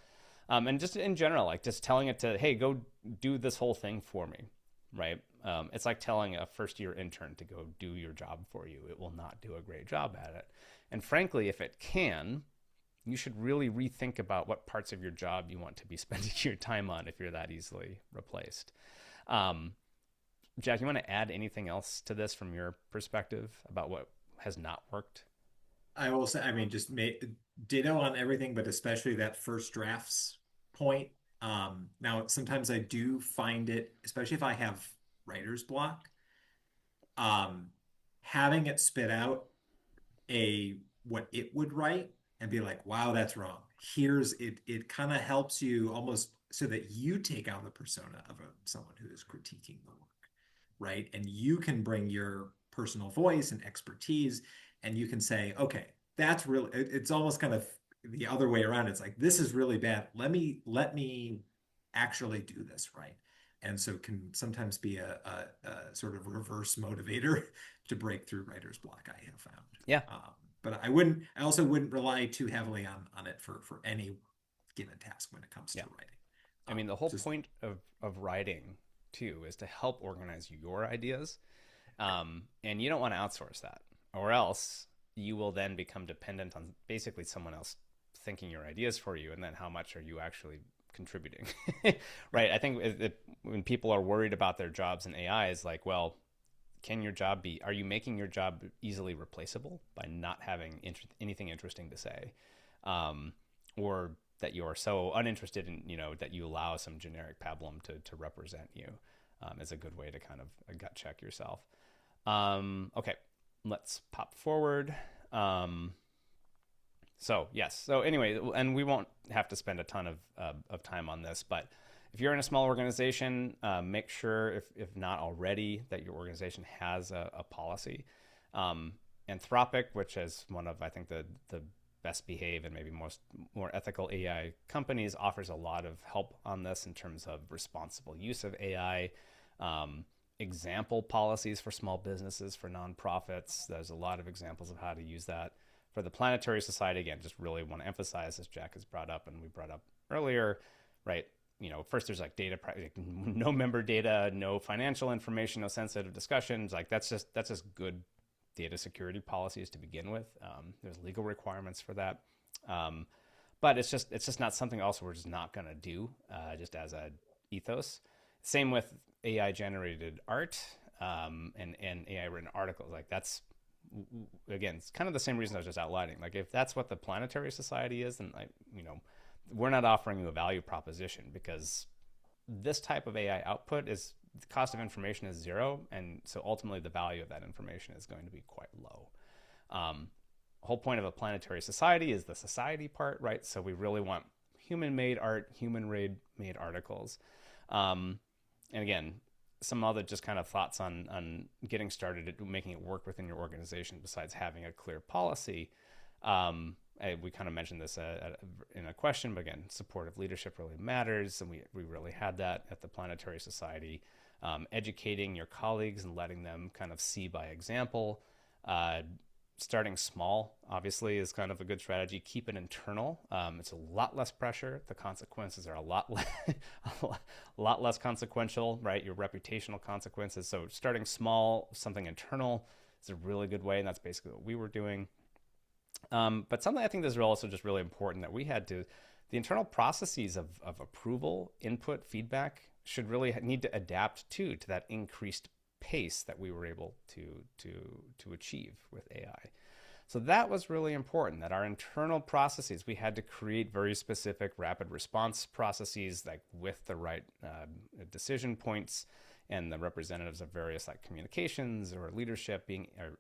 And just in general, like just telling it to, hey, go do this whole thing for me, right? It's like telling a first year intern to go do your job for you. It will not do a great job at it. And frankly, if it can, you should really rethink about what parts of your job you want to be spending your time on if you're that easily replaced. Jack, you want to add anything else to this from your perspective about what has not worked? I will say, I mean, just ditto on everything, but especially that first drafts point. Now, sometimes I do find it, especially if I have writer's block, um, having it spit out a what it would write and be like, wow, that's wrong. Here's it. It kind of helps you almost so that you take on the persona of someone who is critiquing the work, right? And you can bring your personal voice and expertise, and you can say, okay, that's really, it's almost kind of the other way around. It's like, this is really bad. Let me actually do this right. And so can sometimes be a sort of reverse motivator to break through writer's block, I have found. Yeah. But I also wouldn't rely too heavily on it for any given task when it comes to Yeah. writing. I mean, the whole Just point of writing too is to help organize your ideas. And you don't want to outsource that, or else you will then become dependent on basically someone else thinking your ideas for you. And then how much are you actually contributing? Right. I think when people are worried about their jobs in AI is like, well, are you making your job easily replaceable by not having anything interesting to say? Or that you are so uninterested in, that you allow some generic pablum to represent you, is a good way to kind of gut check yourself. Okay, let's pop forward. So yes. So anyway, and we won't have to spend a ton of time on this, but if you're in a small organization, make sure, if not already, that your organization has a policy. Anthropic, which is one of, I think, the best behaved and maybe more ethical AI companies, offers a lot of help on this in terms of responsible use of AI, example policies for small businesses, for nonprofits. There's a lot of examples of how to use that. For the Planetary Society, again, just really want to emphasize, as Jack has brought up and we brought up earlier, right? First there's like no member data, no financial information, no sensitive discussions. Like that's just good data security policies to begin with. There's legal requirements for that. But it's just not something also we're just not going to do, just as a ethos. Same with AI generated art, and AI written articles. Like that's, again, it's kind of the same reason I was just outlining. Like if that's what the Planetary Society is, then we're not offering you a value proposition, because this type of AI output is, the cost of information is zero, and so ultimately the value of that information is going to be quite low. The whole point of a Planetary Society is the society part, right? So we really want human-made art, human-made articles. And again, some other just kind of thoughts on getting started at making it work within your organization besides having a clear policy. We kind of mentioned this in a question, but again, supportive leadership really matters, and we really had that at the Planetary Society. Educating your colleagues and letting them kind of see by example. Starting small, obviously, is kind of a good strategy. Keep it internal. It's a lot less pressure. The consequences are a lot less consequential, right? Your reputational consequences. So starting small, something internal, is a really good way, and that's basically what we were doing. But something I think is also just really important that we had to, the internal processes of approval, input, feedback should really need to adapt to that increased pace that we were able to achieve with AI. So that was really important, that our internal processes, we had to create very specific rapid response processes, like with the right decision points and the representatives of various like communications or leadership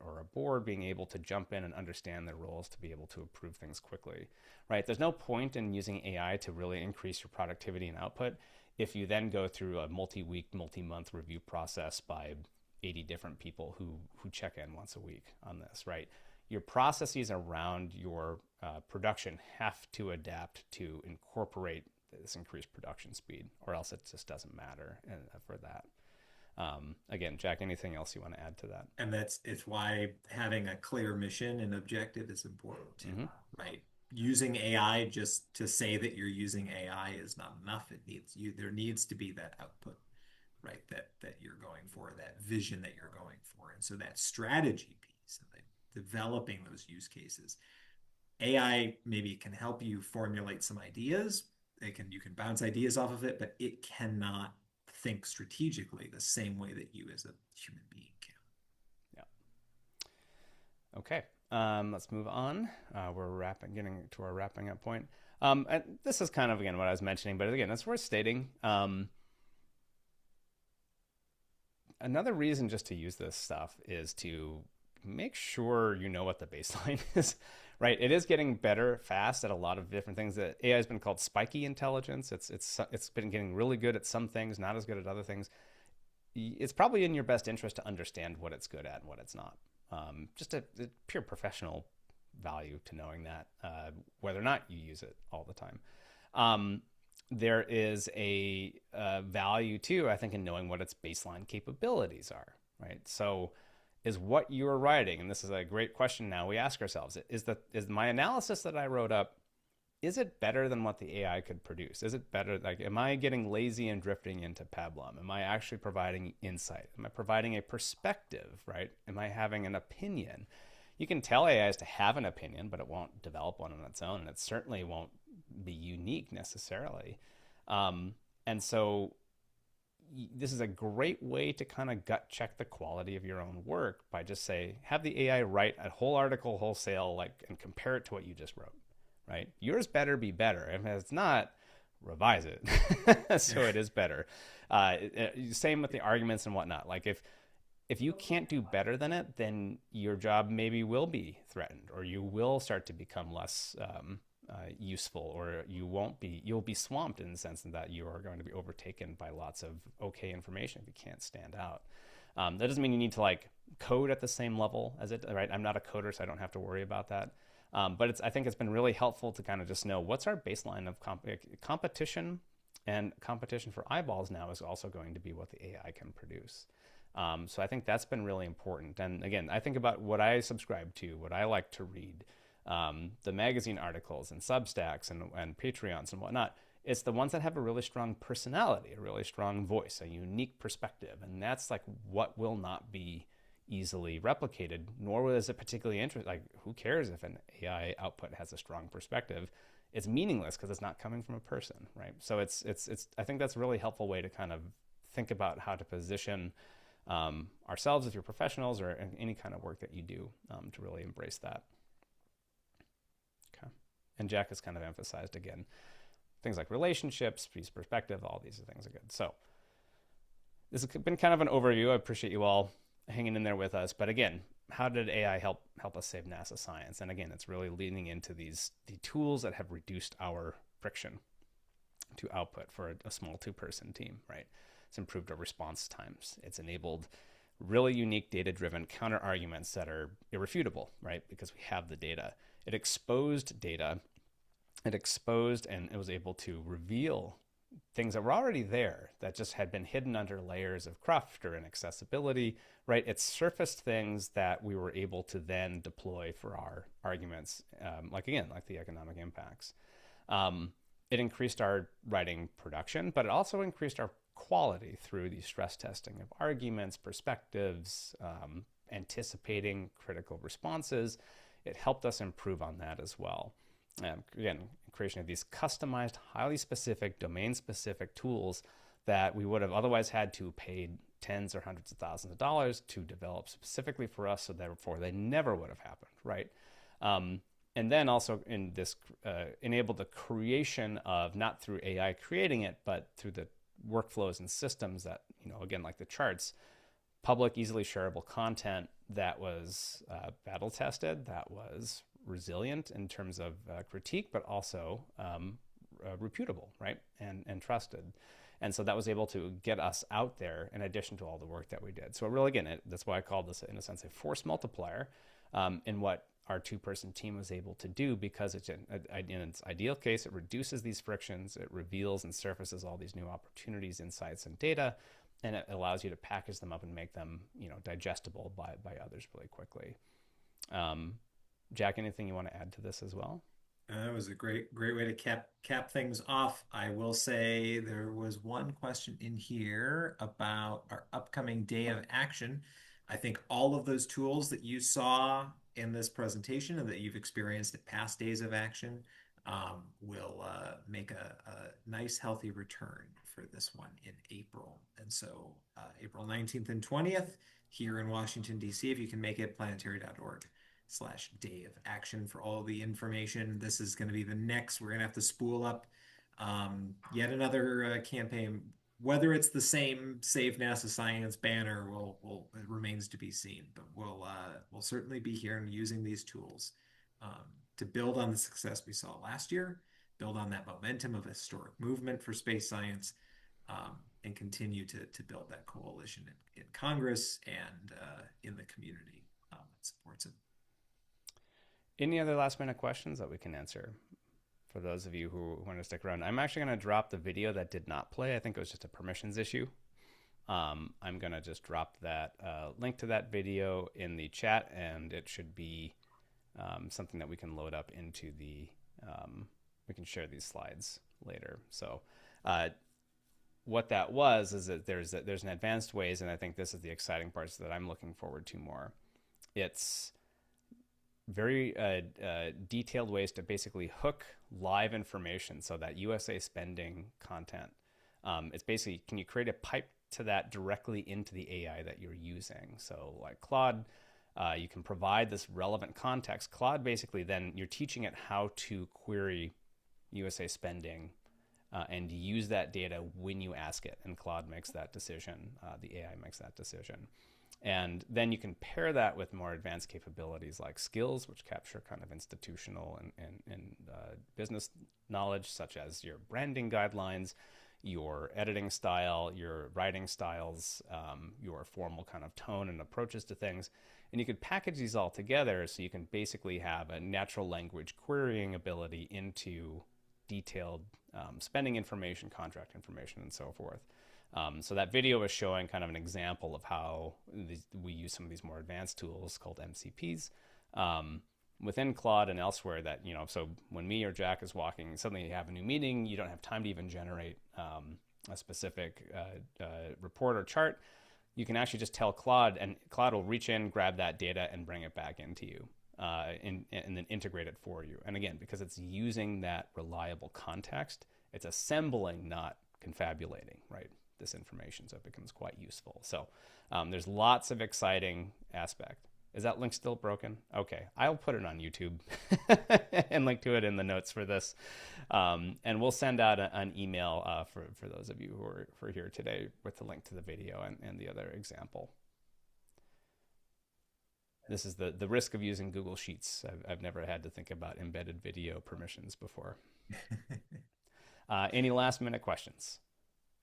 or a board being able to jump in and understand their roles to be able to approve things quickly, right? There's no point in using AI to really increase your productivity and output if you then go through a multi-week, multi-month review process by 80 different people who check in once a week on this, right? Your processes around your production have to adapt to incorporate this increased production speed, or else it just doesn't matter for that. Again, Jack, anything else you want to add to that? And it's why having a clear mission and objective is important too, Hmm. right? Using AI just to say that you're using AI is not enough. There needs to be that output, right? That you're going for, that vision that you're going for. And so that strategy piece and developing those use cases. AI maybe can help you formulate some ideas. You can bounce ideas off of it, but it cannot think strategically the same way that you as a human being can. Yeah. Okay. Let's move on. Getting to our wrapping up point. And this is kind of, again, what I was mentioning, but again, it's worth stating. Another reason just to use this stuff is to make sure you know what the baseline is, right? It is getting better fast at a lot of different things. That AI has been called spiky intelligence. It's been getting really good at some things, not as good at other things. It's probably in your best interest to understand what it's good at and what it's not. Just a pure professional value to knowing that, whether or not you use it all the time. There is a value too, I think, in knowing what its baseline capabilities are, right? So is what you're writing, and this is a great question now we ask ourselves, is my analysis that I wrote up, is it better than what the AI could produce? Is it better? Like, am I getting lazy and drifting into pablum? Am I actually providing insight? Am I providing a perspective, right? Am I having an opinion? You can tell AIs to have an opinion, but it won't develop one on its own, and it certainly won't be unique necessarily. And so this is a great way to kind of gut check the quality of your own work by just have the AI write a whole article wholesale, and compare it to what you just wrote, right? Yours better be better. If it's not, revise it so it is better. Same with the arguments and whatnot. Like if you can't do better than it, then your job maybe will be threatened, or you will start to become less useful, or you'll be swamped in the sense that you are going to be overtaken by lots of okay information if you can't stand out. That doesn't mean you need to code at the same level as it, right? I'm not a coder, so I don't have to worry about that. But I think it's been really helpful to kind of just know what's our baseline of competition, and competition for eyeballs now is also going to be what the AI can produce. So I think that's been really important. And again, I think about what I subscribe to, what I like to read, the magazine articles and Substacks and Patreons and whatnot. It's the ones that have a really strong personality, a really strong voice, a unique perspective. And that's what will not be easily replicated, nor is it particularly interesting. Who cares if an AI output has a strong perspective? It's meaningless because it's not coming from a person, right? So it's I think that's a really helpful way to kind of think about how to position ourselves, if you're professionals, or in any kind of work that you do, to really embrace that. Okay. And Jack has kind of emphasized again things like relationships, piece perspective, all these things are good. So this has been kind of an overview. I appreciate you all hanging in there with us. But again, how did AI help us save NASA science? And again, it's really leaning into the tools that have reduced our friction to output for a small 2-person team, right? It's improved our response times. It's enabled really unique data-driven counter arguments that are irrefutable, right? Because we have the data. It exposed data. It exposed, and it was able to reveal things that were already there that just had been hidden under layers of cruft or inaccessibility, right? It surfaced things that we were able to then deploy for our arguments, like the economic impacts. It increased our writing production, but it also increased our quality through the stress testing of arguments, perspectives, anticipating critical responses. It helped us improve on that as well. Again, creation of these customized, highly specific, domain-specific tools that we would have otherwise had to pay tens or hundreds of thousands of dollars to develop specifically for us, so therefore they never would have happened, right? And then also in this enabled the creation of, not through AI creating it, but through the workflows and systems that, again, like the charts, public, easily shareable content that was battle tested, that was resilient in terms of critique, but also reputable, right? And trusted. And so that was able to get us out there in addition to all the work that we did. So really, again, that's why I called this, in a sense, a force multiplier in what our 2-person team was able to do, because in its ideal case, it reduces these frictions, it reveals and surfaces all these new opportunities, insights, and data, and it allows you to package them up and make them, digestible by others really quickly. Um, Jack, anything you want to add to this as well? That was a great way to cap things off. I will say there was one question in here about our upcoming day of action. I think all of those tools that you saw in this presentation and that you've experienced at past days of action will make a nice, healthy return for this one in April. And so April 19th and 20th here in Washington, D.C., if you can make it, planetary.org/day of action for all the information. This is going to be the next. We're going to have to spool up yet another campaign. Whether it's the same Save NASA Science banner it remains to be seen. But we'll certainly be here and using these tools to build on the success we saw last year, build on that momentum of a historic movement for space science, and continue to build that coalition in Congress and in the community that supports it. Any other last minute questions that we can answer for those of you who want to stick around? I'm actually going to drop the video that did not play. I think it was just a permissions issue. I'm going to just drop that link to that video in the chat, and it should be something that we can load up into the, we can share these slides later. So what that was is that there's an advanced ways, and I think this is the exciting parts that I'm looking forward to more. It's very detailed ways to basically hook live information, so that USA spending content. It's basically, can you create a pipe to that directly into the AI that you're using? So like Claude, you can provide this relevant context. Claude basically then you're teaching it how to query USA spending and use that data when you ask it, and Claude makes that decision. The AI makes that decision. And then you can pair that with more advanced capabilities like skills, which capture kind of institutional and business knowledge, such as your branding guidelines, your editing style, your writing styles, your formal kind of tone and approaches to things. And you could package these all together so you can basically have a natural language querying ability into detailed spending information, contract information, and so forth. So that video was showing kind of an example of how we use some of these more advanced tools called MCPs within Claude and elsewhere that, so when me or Jack is walking, suddenly you have a new meeting, you don't have time to even generate a specific report or chart. You can actually just tell Claude, and Claude will reach in, grab that data, and bring it back into you. And then integrate it for you. And again, because it's using that reliable context, it's assembling, not confabulating, right, this information, so it becomes quite useful. So there's lots of exciting aspect. Is that link still broken? Okay, I'll put it on YouTube and link to it in the notes for this. And we'll send out an email for those of you who are here today with the link to the video and the other example. This is the risk of using Google Sheets. I've never had to think about embedded video permissions before. Any last minute questions?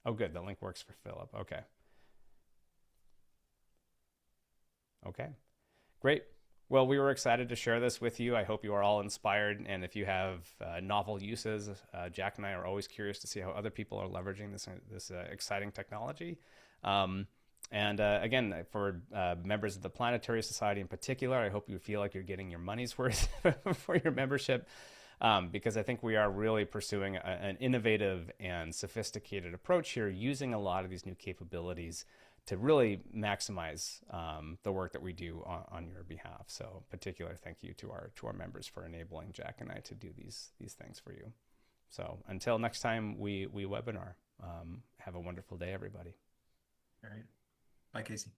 Oh, good. The link works for Philip. Okay. Okay. Great. Well, we were excited to share this with you. I hope you are all inspired. And if you have novel uses, Jack and I are always curious to see how other people are leveraging this exciting technology. And again, for members of the Planetary Society in particular, I hope you feel like you're getting your money's worth for your membership, because I think we are really pursuing an innovative and sophisticated approach here, using a lot of these new capabilities to really maximize the work that we do on your behalf. So particular thank you to our members for enabling Jack and I to do these things for you. So until next time we webinar, have a wonderful day, everybody. All right. Bye, Casey.